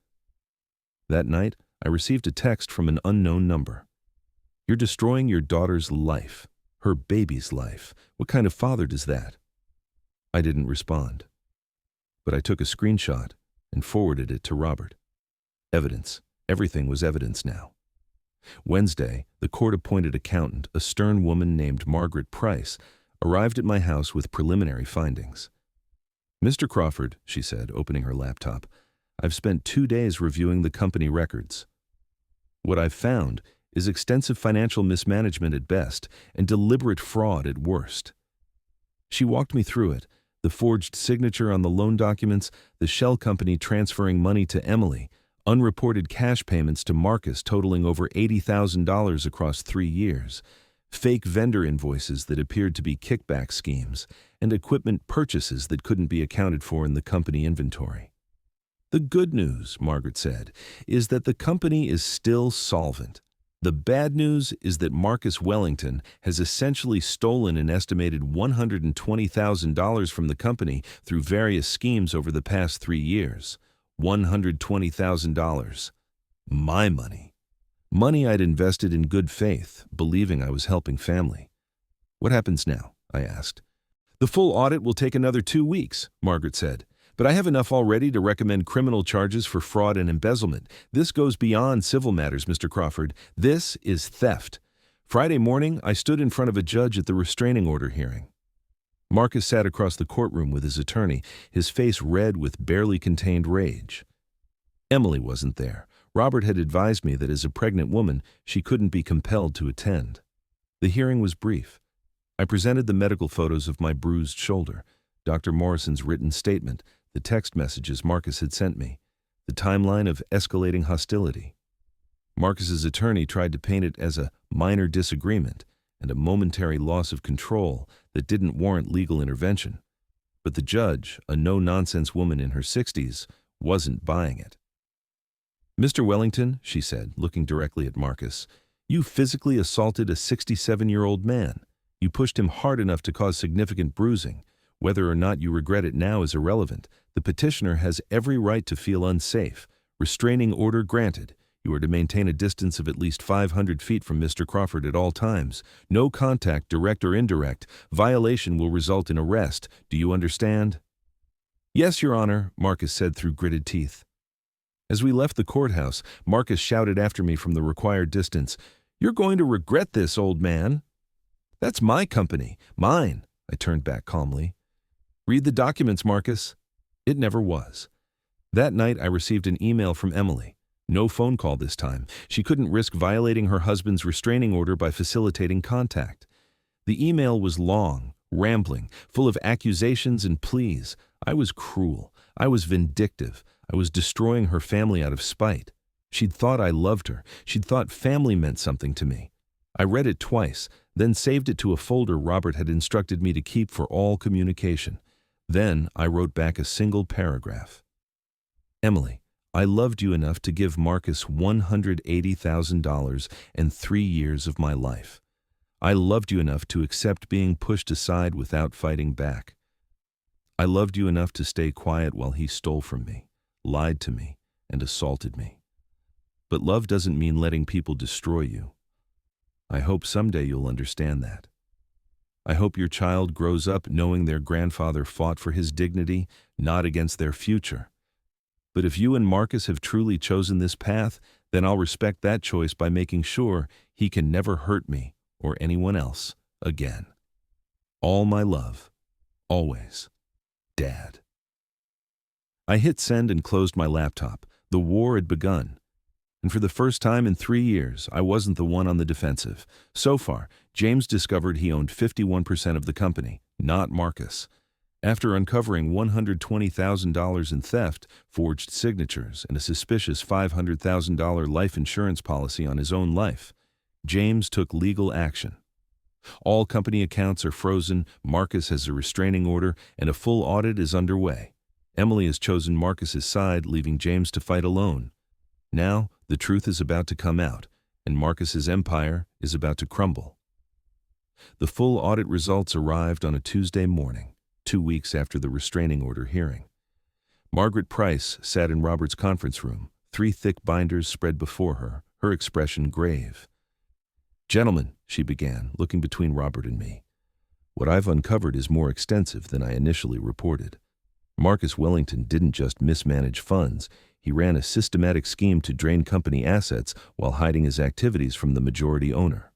That night, I received a text from an unknown number. "You're destroying your daughter's life, her baby's life. What kind of father does that?" I didn't respond, but I took a screenshot and forwarded it to Robert. Evidence. Everything was evidence now. Wednesday, the court-appointed accountant, a stern woman named Margaret Price, arrived at my house with preliminary findings. "Mr. Crawford," she said, opening her laptop, "I've spent 2 days reviewing the company records. What I've found is extensive financial mismanagement at best and deliberate fraud at worst." She walked me through it. The forged signature on the loan documents, the shell company transferring money to Emily, unreported cash payments to Marcus totaling over $80,000 across 3 years, fake vendor invoices that appeared to be kickback schemes, and equipment purchases that couldn't be accounted for in the company inventory. "The good news," Margaret said, "is that the company is still solvent. The bad news is that Marcus Wellington has essentially stolen an estimated $120,000 from the company through various schemes over the past 3 years. $120,000. My money. Money I'd invested in good faith, believing I was helping family. What happens now? I asked. The full audit will take another 2 weeks, Margaret said. But I have enough already to recommend criminal charges for fraud and embezzlement. This goes beyond civil matters, Mr. Crawford. This is theft. Friday morning, I stood in front of a judge at the restraining order hearing. Marcus sat across the courtroom with his attorney, his face red with barely contained rage. Emily wasn't there. Robert had advised me that as a pregnant woman, she couldn't be compelled to attend. The hearing was brief. I presented the medical photos of my bruised shoulder, Dr. Morrison's written statement, the text messages Marcus had sent me, the timeline of escalating hostility. Marcus's attorney tried to paint it as a minor disagreement and a momentary loss of control that didn't warrant legal intervention. But the judge, a no-nonsense woman in her 60s, wasn't buying it. Mr. Wellington, she said, looking directly at Marcus, you physically assaulted a 67-year-old man. You pushed him hard enough to cause significant bruising. Whether or not you regret it now is irrelevant. The petitioner has every right to feel unsafe. Restraining order granted. You are to maintain a distance of at least 500 feet from Mr. Crawford at all times. No contact, direct or indirect. Violation will result in arrest. Do you understand? Yes, Your Honor, Marcus said through gritted teeth. As we left the courthouse, Marcus shouted after me from the required distance, "You're going to regret this, old man." "That's my company. Mine," I turned back calmly. "Read the documents, Marcus." It never was. That night I received an email from Emily. No phone call this time. She couldn't risk violating her husband's restraining order by facilitating contact. The email was long, rambling, full of accusations and pleas. I was cruel. I was vindictive. I was destroying her family out of spite. She'd thought I loved her. She'd thought family meant something to me. I read it twice, then saved it to a folder Robert had instructed me to keep for all communication. Then I wrote back a single paragraph. Emily, I loved you enough to give Marcus $180,000 and 3 years of my life. I loved you enough to accept being pushed aside without fighting back. I loved you enough to stay quiet while he stole from me, lied to me, and assaulted me. But love doesn't mean letting people destroy you. I hope someday you'll understand that. I hope your child grows up knowing their grandfather fought for his dignity, not against their future. But if you and Marcus have truly chosen this path, then I'll respect that choice by making sure he can never hurt me or anyone else again. All my love, always, Dad. I hit send and closed my laptop. The war had begun. And for the first time in 3 years, I wasn't the one on the defensive. So far, James discovered he owned 51% of the company, not Marcus. After uncovering $120,000 in theft, forged signatures, and a suspicious $500,000 life insurance policy on his own life, James took legal action. All company accounts are frozen, Marcus has a restraining order, and a full audit is underway. Emily has chosen Marcus's side, leaving James to fight alone. Now, the truth is about to come out, and Marcus's empire is about to crumble. The full audit results arrived on a Tuesday morning, 2 weeks after the restraining order hearing. Margaret Price sat in Robert's conference room, 3 thick binders spread before her, her expression grave. "Gentlemen," she began, looking between Robert and me, "what I've uncovered is more extensive than I initially reported. Marcus Wellington didn't just mismanage funds, he ran a systematic scheme to drain company assets while hiding his activities from the majority owner."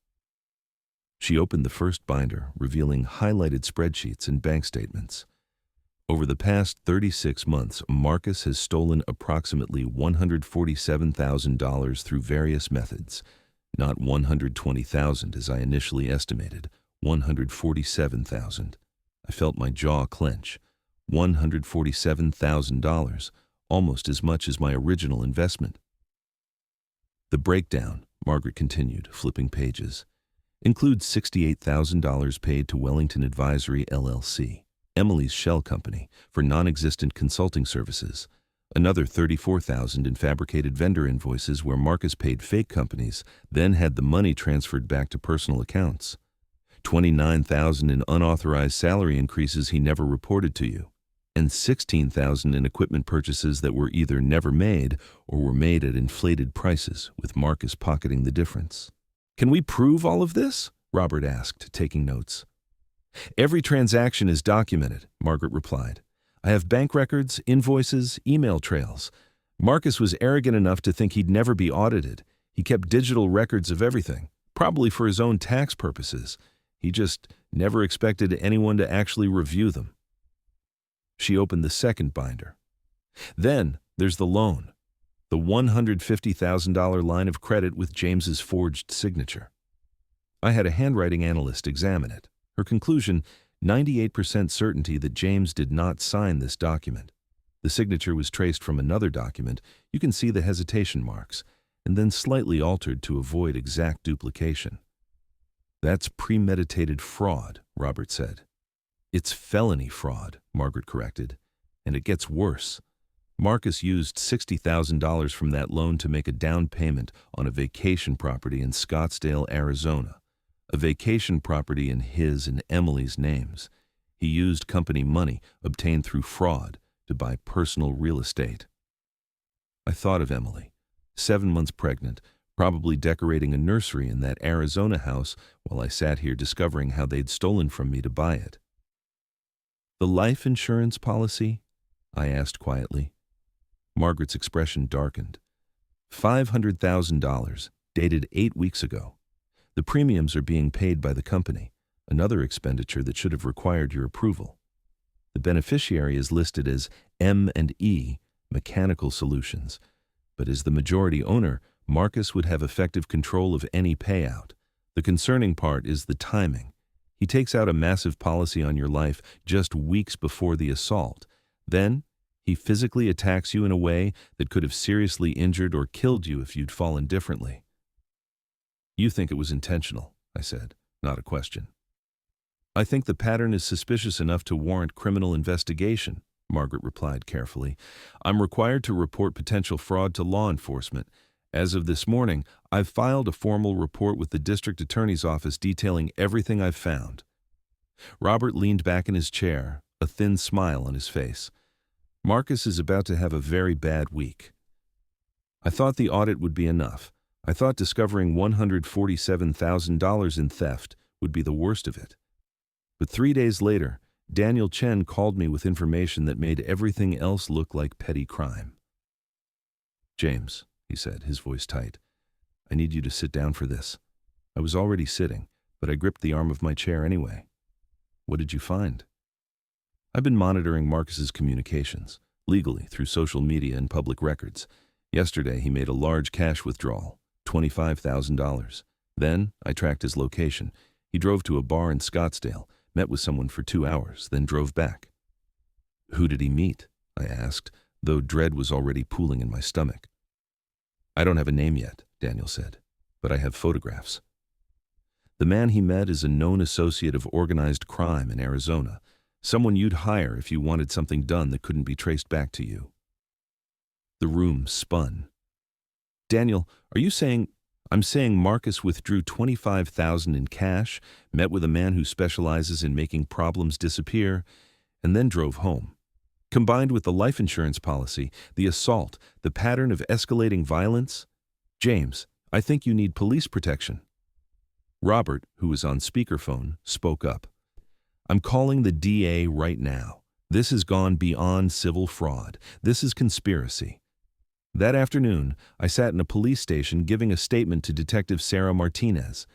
She opened the first binder, revealing highlighted spreadsheets and bank statements. Over the past 36 months, Marcus has stolen approximately $147,000 through various methods. Not $120,000 as I initially estimated, $147,000. I felt my jaw clench. $147,000, almost as much as my original investment. The breakdown, Margaret continued, flipping pages, includes $68,000 paid to Wellington Advisory LLC, Emily's shell company, for non-existent consulting services, Another $34,000 in fabricated vendor invoices where Marcus paid fake companies, then had the money transferred back to personal accounts. $29,000 in unauthorized salary increases he never reported to you, and $16,000 in equipment purchases that were either never made or were made at inflated prices, with Marcus pocketing the difference. "Can we prove all of this?" Robert asked, taking notes. "Every transaction is documented," Margaret replied. "I have bank records, invoices, email trails. Marcus was arrogant enough to think he'd never be audited. He kept digital records of everything, probably for his own tax purposes. He just never expected anyone to actually review them." She opened the second binder. "Then there's the loan, the $150,000 line of credit with James's forged signature." I had a handwriting analyst examine it. Her conclusion, 98% certainty that James did not sign this document. The signature was traced from another document. You can see the hesitation marks, and then slightly altered to avoid exact duplication. "That's premeditated fraud," Robert said. "It's felony fraud," Margaret corrected. "And it gets worse. Marcus used $60,000 from that loan to make a down payment on a vacation property in Scottsdale, Arizona. A vacation property in his and Emily's names. He used company money obtained through fraud to buy personal real estate." I thought of Emily, 7 months pregnant, probably decorating a nursery in that Arizona house while I sat here discovering how they'd stolen from me to buy it. "The life insurance policy?" I asked quietly. Margaret's expression darkened. $500,000, dated 8 weeks ago. The premiums are being paid by the company, another expenditure that should have required your approval. The beneficiary is listed as M&E, Mechanical Solutions, but as the majority owner, Marcus would have effective control of any payout. The concerning part is the timing. He takes out a massive policy on your life just weeks before the assault. Then, he physically attacks you in a way that could have seriously injured or killed you if you'd fallen differently. "You think it was intentional," I said, not a question. "I think the pattern is suspicious enough to warrant criminal investigation," Margaret replied carefully. "I'm required to report potential fraud to law enforcement. As of this morning, I've filed a formal report with the district attorney's office detailing everything I've found." Robert leaned back in his chair, a thin smile on his face. "Marcus is about to have a very bad week." I thought the audit would be enough. I thought discovering $147,000 in theft would be the worst of it. But 3 days later, Daniel Chen called me with information that made everything else look like petty crime. "James," he said, his voice tight, "I need you to sit down for this." I was already sitting, but I gripped the arm of my chair anyway. "What did you find?" "I've been monitoring Marcus's communications, legally, through social media and public records. Yesterday, he made a large cash withdrawal. $25,000. Then I tracked his location. He drove to a bar in Scottsdale, met with someone for 2 hours, then drove back." "Who did he meet?" I asked, though dread was already pooling in my stomach. "I don't have a name yet," Daniel said, "but I have photographs. The man he met is a known associate of organized crime in Arizona, someone you'd hire if you wanted something done that couldn't be traced back to you." The room spun. "Daniel, are you saying—" "I'm saying Marcus withdrew $25,000 in cash, met with a man who specializes in making problems disappear, and then drove home. Combined with the life insurance policy, the assault, the pattern of escalating violence, James, I think you need police protection." Robert, who was on speakerphone, spoke up. "I'm calling the DA right now. This has gone beyond civil fraud. This is conspiracy." That afternoon, I sat in a police station giving a statement to Detective Sarah Martinez.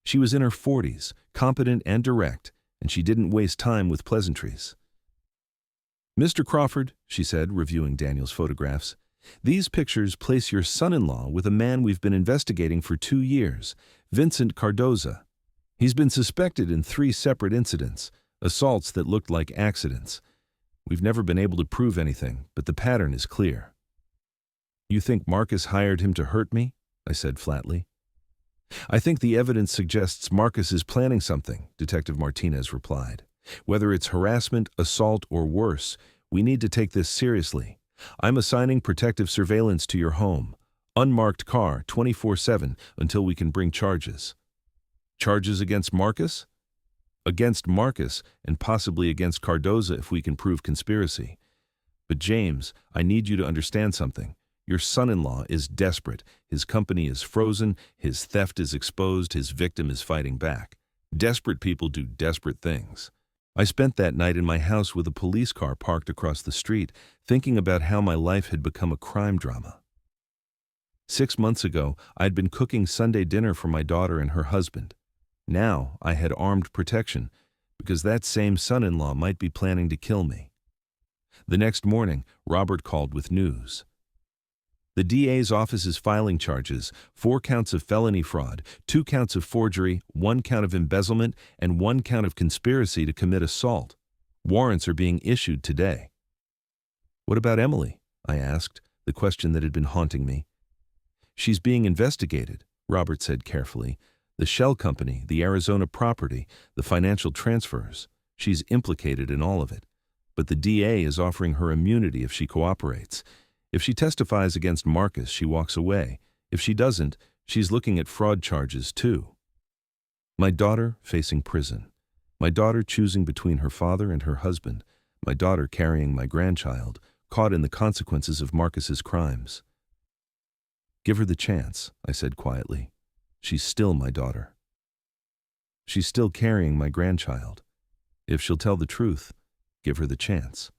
She was in her 40s, competent and direct, and she didn't waste time with pleasantries. "Mr. Crawford," she said, reviewing Daniel's photographs, "these pictures place your son-in-law with a man we've been investigating for 2 years, Vincent Cardoza. He's been suspected in 3 separate incidents, assaults that looked like accidents. We've never been able to prove anything, but the pattern is clear." "You think Marcus hired him to hurt me?" I said flatly. "I think the evidence suggests Marcus is planning something," Detective Martinez replied. "Whether it's harassment, assault, or worse, we need to take this seriously. I'm assigning protective surveillance to your home. Unmarked car 24/7 until we can bring charges. Charges against Marcus? Against Marcus and possibly against Cardoza if we can prove conspiracy. But James, I need you to understand something. Your son-in-law is desperate. His company is frozen, his theft is exposed, his victim is fighting back. Desperate people do desperate things. I spent that night in my house with a police car parked across the street, thinking about how my life had become a crime drama. 6 months ago, I'd been cooking Sunday dinner for my daughter and her husband. Now I had armed protection, because that same son-in-law might be planning to kill me. The next morning, Robert called with news. The DA's office is filing charges, 4 counts of felony fraud, 2 counts of forgery, 1 count of embezzlement, and 1 count of conspiracy to commit assault. Warrants are being issued today. What about Emily? I asked, the question that had been haunting me. She's being investigated, Robert said carefully. The shell company, the Arizona property, the financial transfers. She's implicated in all of it. But the DA is offering her immunity if she cooperates. If she testifies against Marcus, she walks away. If she doesn't, she's looking at fraud charges too. My daughter facing prison. My daughter choosing between her father and her husband. My daughter carrying my grandchild, caught in the consequences of Marcus's crimes. Give her the chance, I said quietly. She's still my daughter. She's still carrying my grandchild. If she'll tell the truth, give her the chance.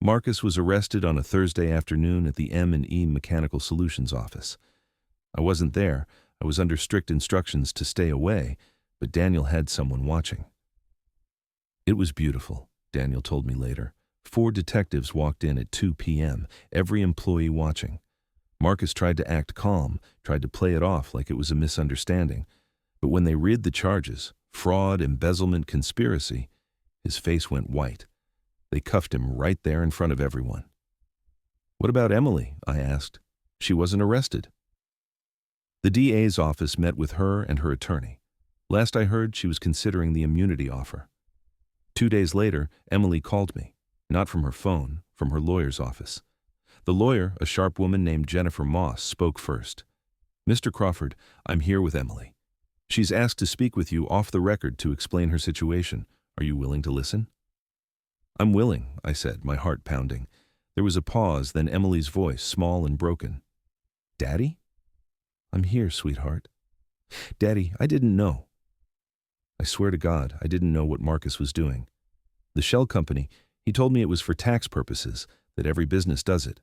Marcus was arrested on a Thursday afternoon at the M&E Mechanical Solutions office. I wasn't there. I was under strict instructions to stay away, but Daniel had someone watching. It was beautiful, Daniel told me later. 4 detectives walked in at 2 p.m., every employee watching. Marcus tried to act calm, tried to play it off like it was a misunderstanding. But when they read the charges, fraud, embezzlement, conspiracy, his face went white. They cuffed him right there in front of everyone. What about Emily? I asked. She wasn't arrested. The DA's office met with her and her attorney. Last I heard, she was considering the immunity offer. 2 days later, Emily called me, not from her phone, from her lawyer's office. The lawyer, a sharp woman named Jennifer Moss, spoke first. Mr. Crawford, I'm here with Emily. She's asked to speak with you off the record to explain her situation. Are you willing to listen? I'm willing, I said, my heart pounding. There was a pause, then Emily's voice, small and broken. Daddy? I'm here, sweetheart. Daddy, I didn't know. I swear to God, I didn't know what Marcus was doing. The shell company, he told me it was for tax purposes, that every business does it.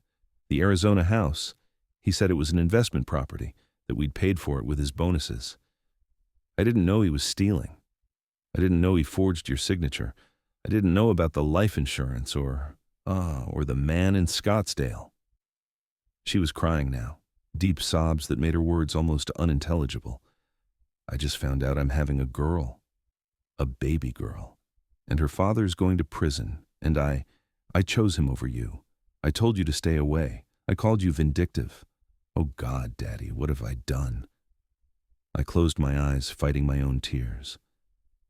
The Arizona house, he said it was an investment property, that we'd paid for it with his bonuses. I didn't know he was stealing. I didn't know he forged your signature. I didn't know about the life insurance or the man in Scottsdale. She was crying now, deep sobs that made her words almost unintelligible. I just found out I'm having a girl, a baby girl, and her father's going to prison, and I chose him over you. I told you to stay away. I called you vindictive. Oh God, Daddy, what have I done? I closed my eyes, fighting my own tears.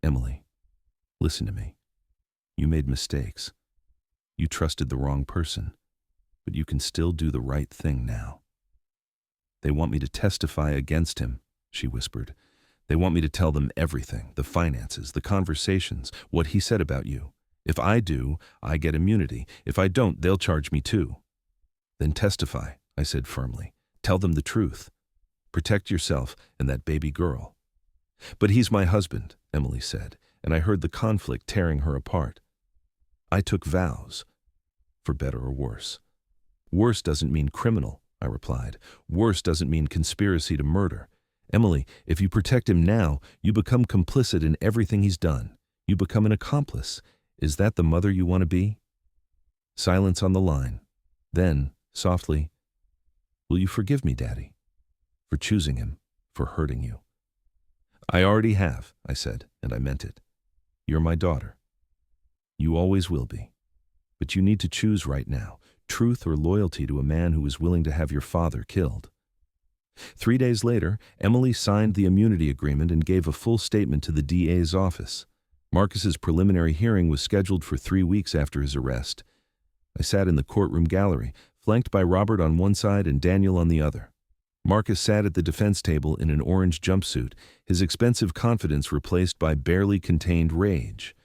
Emily, listen to me. You made mistakes. You trusted the wrong person, but you can still do the right thing now. They want me to testify against him, she whispered. They want me to tell them everything, the finances, the conversations, what he said about you. If I do, I get immunity. If I don't, they'll charge me too. Then testify, I said firmly. Tell them the truth. Protect yourself and that baby girl. But he's my husband, Emily said, and I heard the conflict tearing her apart. I took vows, for better or worse. Worse doesn't mean criminal, I replied. Worse doesn't mean conspiracy to murder. Emily, if you protect him now, you become complicit in everything he's done. You become an accomplice. Is that the mother you want to be? Silence on the line. Then, softly, will you forgive me, Daddy, for choosing him, for hurting you? I already have, I said, and I meant it. You're my daughter. You always will be. But you need to choose right now, truth or loyalty to a man who is willing to have your father killed. 3 days later, Emily signed the immunity agreement and gave a full statement to the DA's office. Marcus's preliminary hearing was scheduled for 3 weeks after his arrest. I sat in the courtroom gallery, flanked by Robert on one side and Daniel on the other. Marcus sat at the defense table in an orange jumpsuit, his expensive confidence replaced by barely contained rage.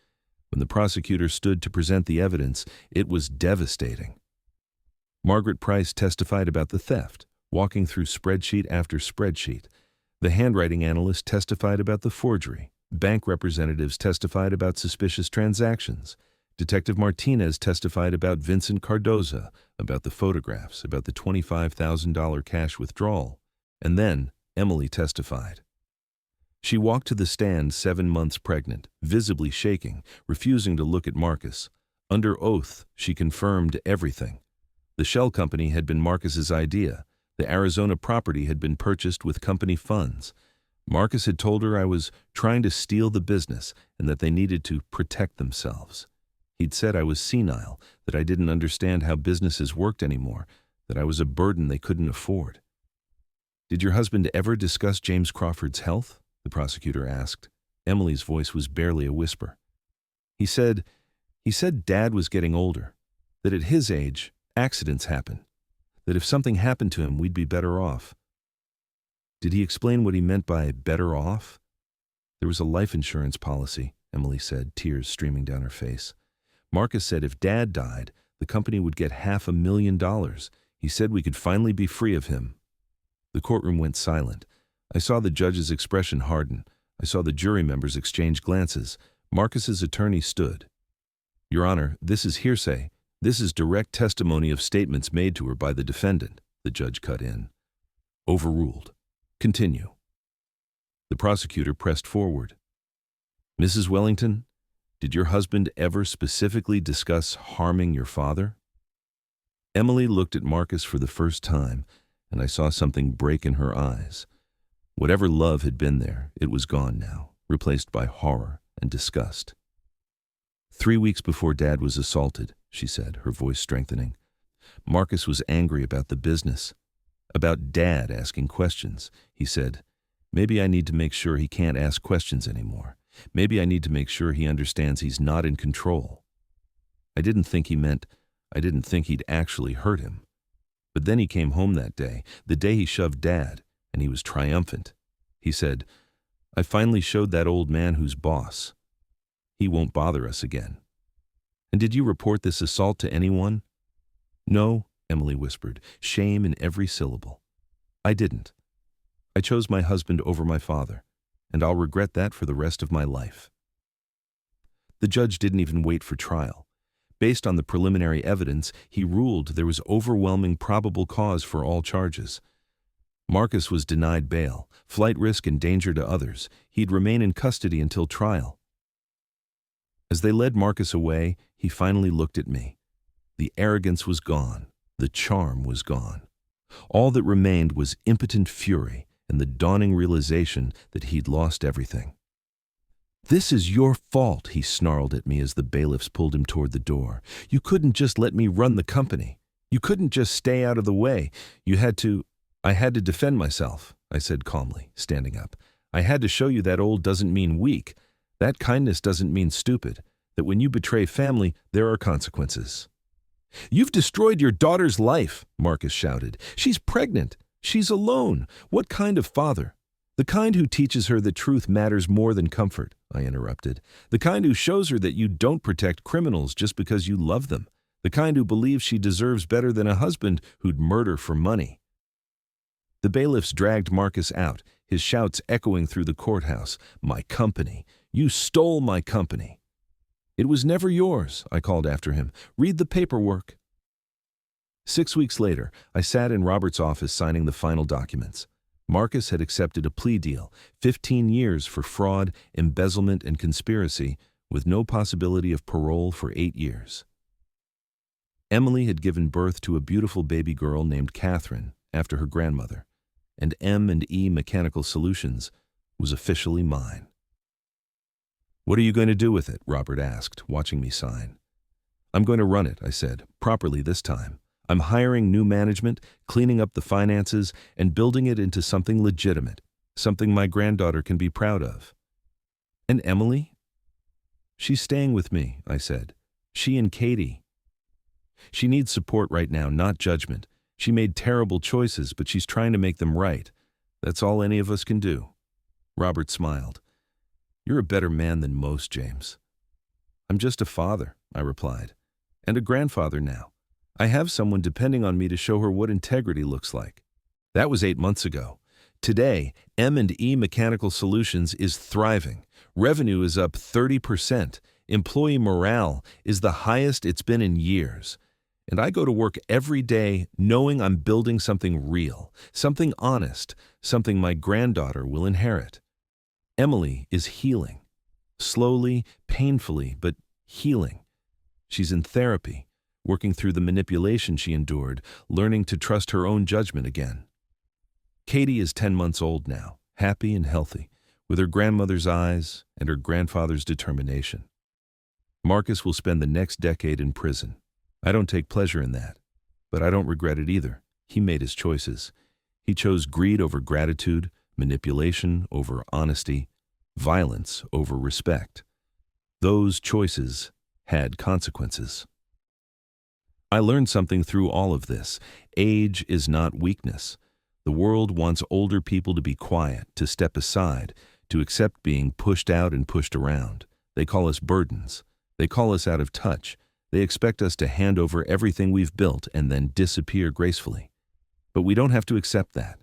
When the prosecutor stood to present the evidence, it was devastating. Margaret Price testified about the theft, walking through spreadsheet after spreadsheet. The handwriting analyst testified about the forgery. Bank representatives testified about suspicious transactions. Detective Martinez testified about Vincent Cardoza, about the photographs, about the $25,000 cash withdrawal. And then Emily testified. She walked to the stand 7 months pregnant, visibly shaking, refusing to look at Marcus. Under oath, she confirmed everything. The shell company had been Marcus's idea. The Arizona property had been purchased with company funds. Marcus had told her I was trying to steal the business and that they needed to protect themselves. He'd said I was senile, that I didn't understand how businesses worked anymore, that I was a burden they couldn't afford. "Did your husband ever discuss James Crawford's health?" the prosecutor asked. Emily's voice was barely a whisper. He said Dad was getting older, that at his age, accidents happen, that if something happened to him, we'd be better off. Did he explain what he meant by better off? There was a life insurance policy, Emily said, tears streaming down her face. Marcus said if Dad died, the company would get $500,000. He said we could finally be free of him. The courtroom went silent. I saw the judge's expression harden. I saw the jury members exchange glances. Marcus's attorney stood. "Your Honor, this is hearsay. This is direct testimony of statements made to her by the defendant," the judge cut in. Overruled. Continue. The prosecutor pressed forward. "Mrs. Wellington, did your husband ever specifically discuss harming your father?" Emily looked at Marcus for the first time, and I saw something break in her eyes. Whatever love had been there, it was gone now, replaced by horror and disgust. 3 weeks before Dad was assaulted, she said, her voice strengthening, Marcus was angry about the business, about Dad asking questions. He said, "Maybe I need to make sure he can't ask questions anymore. Maybe I need to make sure he understands he's not in control." I didn't think he'd actually hurt him. But then he came home that day, the day he shoved Dad, and he was triumphant. He said, "I finally showed that old man who's boss. He won't bother us again." "And did you report this assault to anyone?" "No," Emily whispered, shame in every syllable. "I didn't. I chose my husband over my father, and I'll regret that for the rest of my life." The judge didn't even wait for trial. Based on the preliminary evidence, he ruled there was overwhelming probable cause for all charges. Marcus was denied bail, flight risk and danger to others. He'd remain in custody until trial. As they led Marcus away, he finally looked at me. The arrogance was gone. The charm was gone. All that remained was impotent fury and the dawning realization that he'd lost everything. "This is your fault," he snarled at me as the bailiffs pulled him toward the door. "You couldn't just let me run the company. You couldn't just stay out of the way. I had to defend myself," I said calmly, standing up. "I had to show you that old doesn't mean weak. That kindness doesn't mean stupid. That when you betray family, there are consequences." "You've destroyed your daughter's life," Marcus shouted. "She's pregnant. She's alone. What kind of father?" "The kind who teaches her that truth matters more than comfort," I interrupted. "The kind who shows her that you don't protect criminals just because you love them. The kind who believes she deserves better than a husband who'd murder for money." The bailiffs dragged Marcus out, his shouts echoing through the courthouse. "My company. You stole my company." "It was never yours," I called after him. "Read the paperwork." 6 weeks later, I sat in Robert's office signing the final documents. Marcus had accepted a plea deal, 15 years for fraud, embezzlement, and conspiracy, with no possibility of parole for 8 years. Emily had given birth to a beautiful baby girl named Catherine after her grandmother, and M&E Mechanical Solutions was officially mine. "What are you going to do with it?" Robert asked, watching me sign. "I'm going to run it," I said, "properly this time. I'm hiring new management, cleaning up the finances, and building it into something legitimate, something my granddaughter can be proud of." "And Emily?" "She's staying with me," I said. "She and Katie." She needs support right now, not judgment. She made terrible choices, but she's trying to make them right. That's all any of us can do." Robert smiled. "You're a better man than most, James." "I'm just a father," I replied, "and a grandfather now. I have someone depending on me to show her what integrity looks like." That was 8 months ago. Today, M&E Mechanical Solutions is thriving. Revenue is up 30%. Employee morale is the highest it's been in years. And I go to work every day knowing I'm building something real, something honest, something my granddaughter will inherit. Emily is healing. Slowly, painfully, but healing. She's in therapy, working through the manipulation she endured, learning to trust her own judgment again. Katie is 10 months old now, happy and healthy, with her grandmother's eyes and her grandfather's determination. Marcus will spend the next decade in prison. I don't take pleasure in that, but I don't regret it either. He made his choices. He chose greed over gratitude, manipulation over honesty, violence over respect. Those choices had consequences. I learned something through all of this. Age is not weakness. The world wants older people to be quiet, to step aside, to accept being pushed out and pushed around. They call us burdens. They call us out of touch. They expect us to hand over everything we've built and then disappear gracefully. But we don't have to accept that.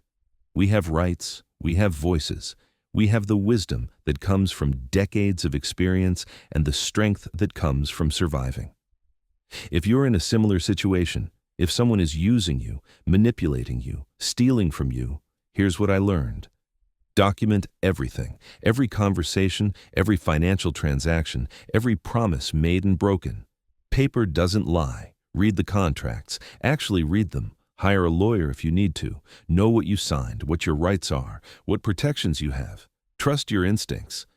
We have rights, we have voices, we have the wisdom that comes from decades of experience and the strength that comes from surviving. If you're in a similar situation, if someone is using you, manipulating you, stealing from you, here's what I learned. Document everything, every conversation, every financial transaction, every promise made and broken. Paper doesn't lie. Read the contracts. Actually read them. Hire a lawyer if you need to. Know what you signed, what your rights are, what protections you have. Trust your instincts.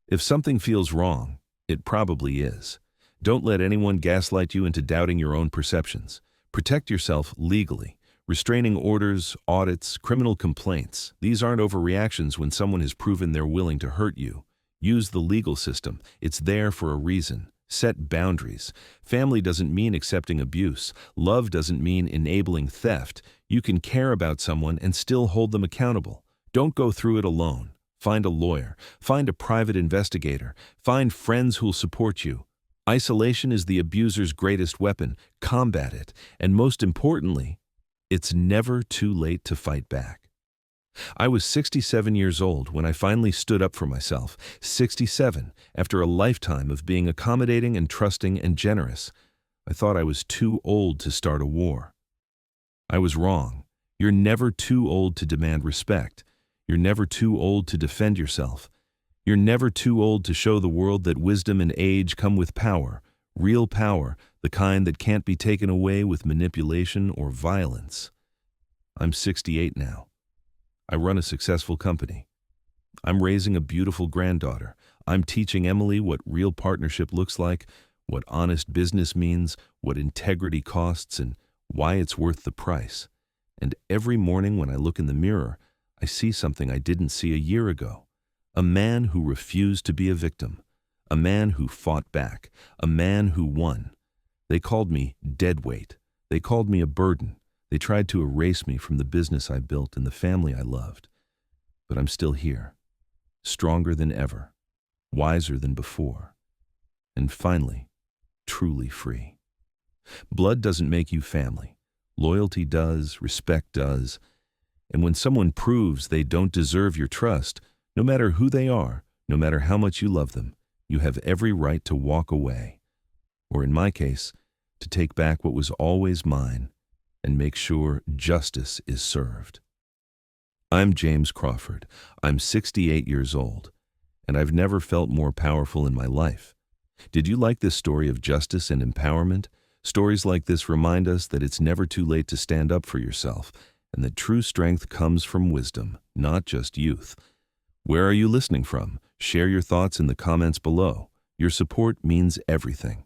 If something feels wrong, it probably is. Don't let anyone gaslight you into doubting your own perceptions. Protect yourself legally. Restraining orders, audits, criminal complaints. These aren't overreactions when someone has proven they're willing to hurt you. Use the legal system. It's there for a reason. Set boundaries. Family doesn't mean accepting abuse. Love doesn't mean enabling theft. You can care about someone and still hold them accountable. Don't go through it alone. Find a lawyer. Find a private investigator. Find friends who'll support you. Isolation is the abuser's greatest weapon. Combat it. And most importantly, it's never too late to fight back. I was 67 years old when I finally stood up for myself. 67, after a lifetime of being accommodating and trusting and generous. I thought I was too old to start a war. I was wrong. You're never too old to demand respect. You're never too old to defend yourself. You're never too old to show the world that wisdom and age come with power. Real power, the kind that can't be taken away with manipulation or violence. I'm 68 now. I run a successful company. I'm raising a beautiful granddaughter. I'm teaching Emily what real partnership looks like, what honest business means, what integrity costs, and why it's worth the price. And every morning when I look in the mirror, I see something I didn't see a year ago. A man who refused to be a victim. A man who fought back. A man who won. They called me deadweight. They called me a burden. They tried to erase me from the business I built and the family I loved. But I'm still here, stronger than ever, wiser than before, and finally, truly free. Blood doesn't make you family. Loyalty does, respect does. And when someone proves they don't deserve your trust, no matter who they are, no matter how much you love them, you have every right to walk away. Or in my case, to take back what was always mine and make sure justice is served. I'm James Crawford. I'm 68 years old, and I've never felt more powerful in my life. Did you like this story of justice and empowerment? Stories like this remind us that it's never too late to stand up for yourself, and that true strength comes from wisdom, not just youth. Where are you listening from? Share your thoughts in the comments below. Your support means everything.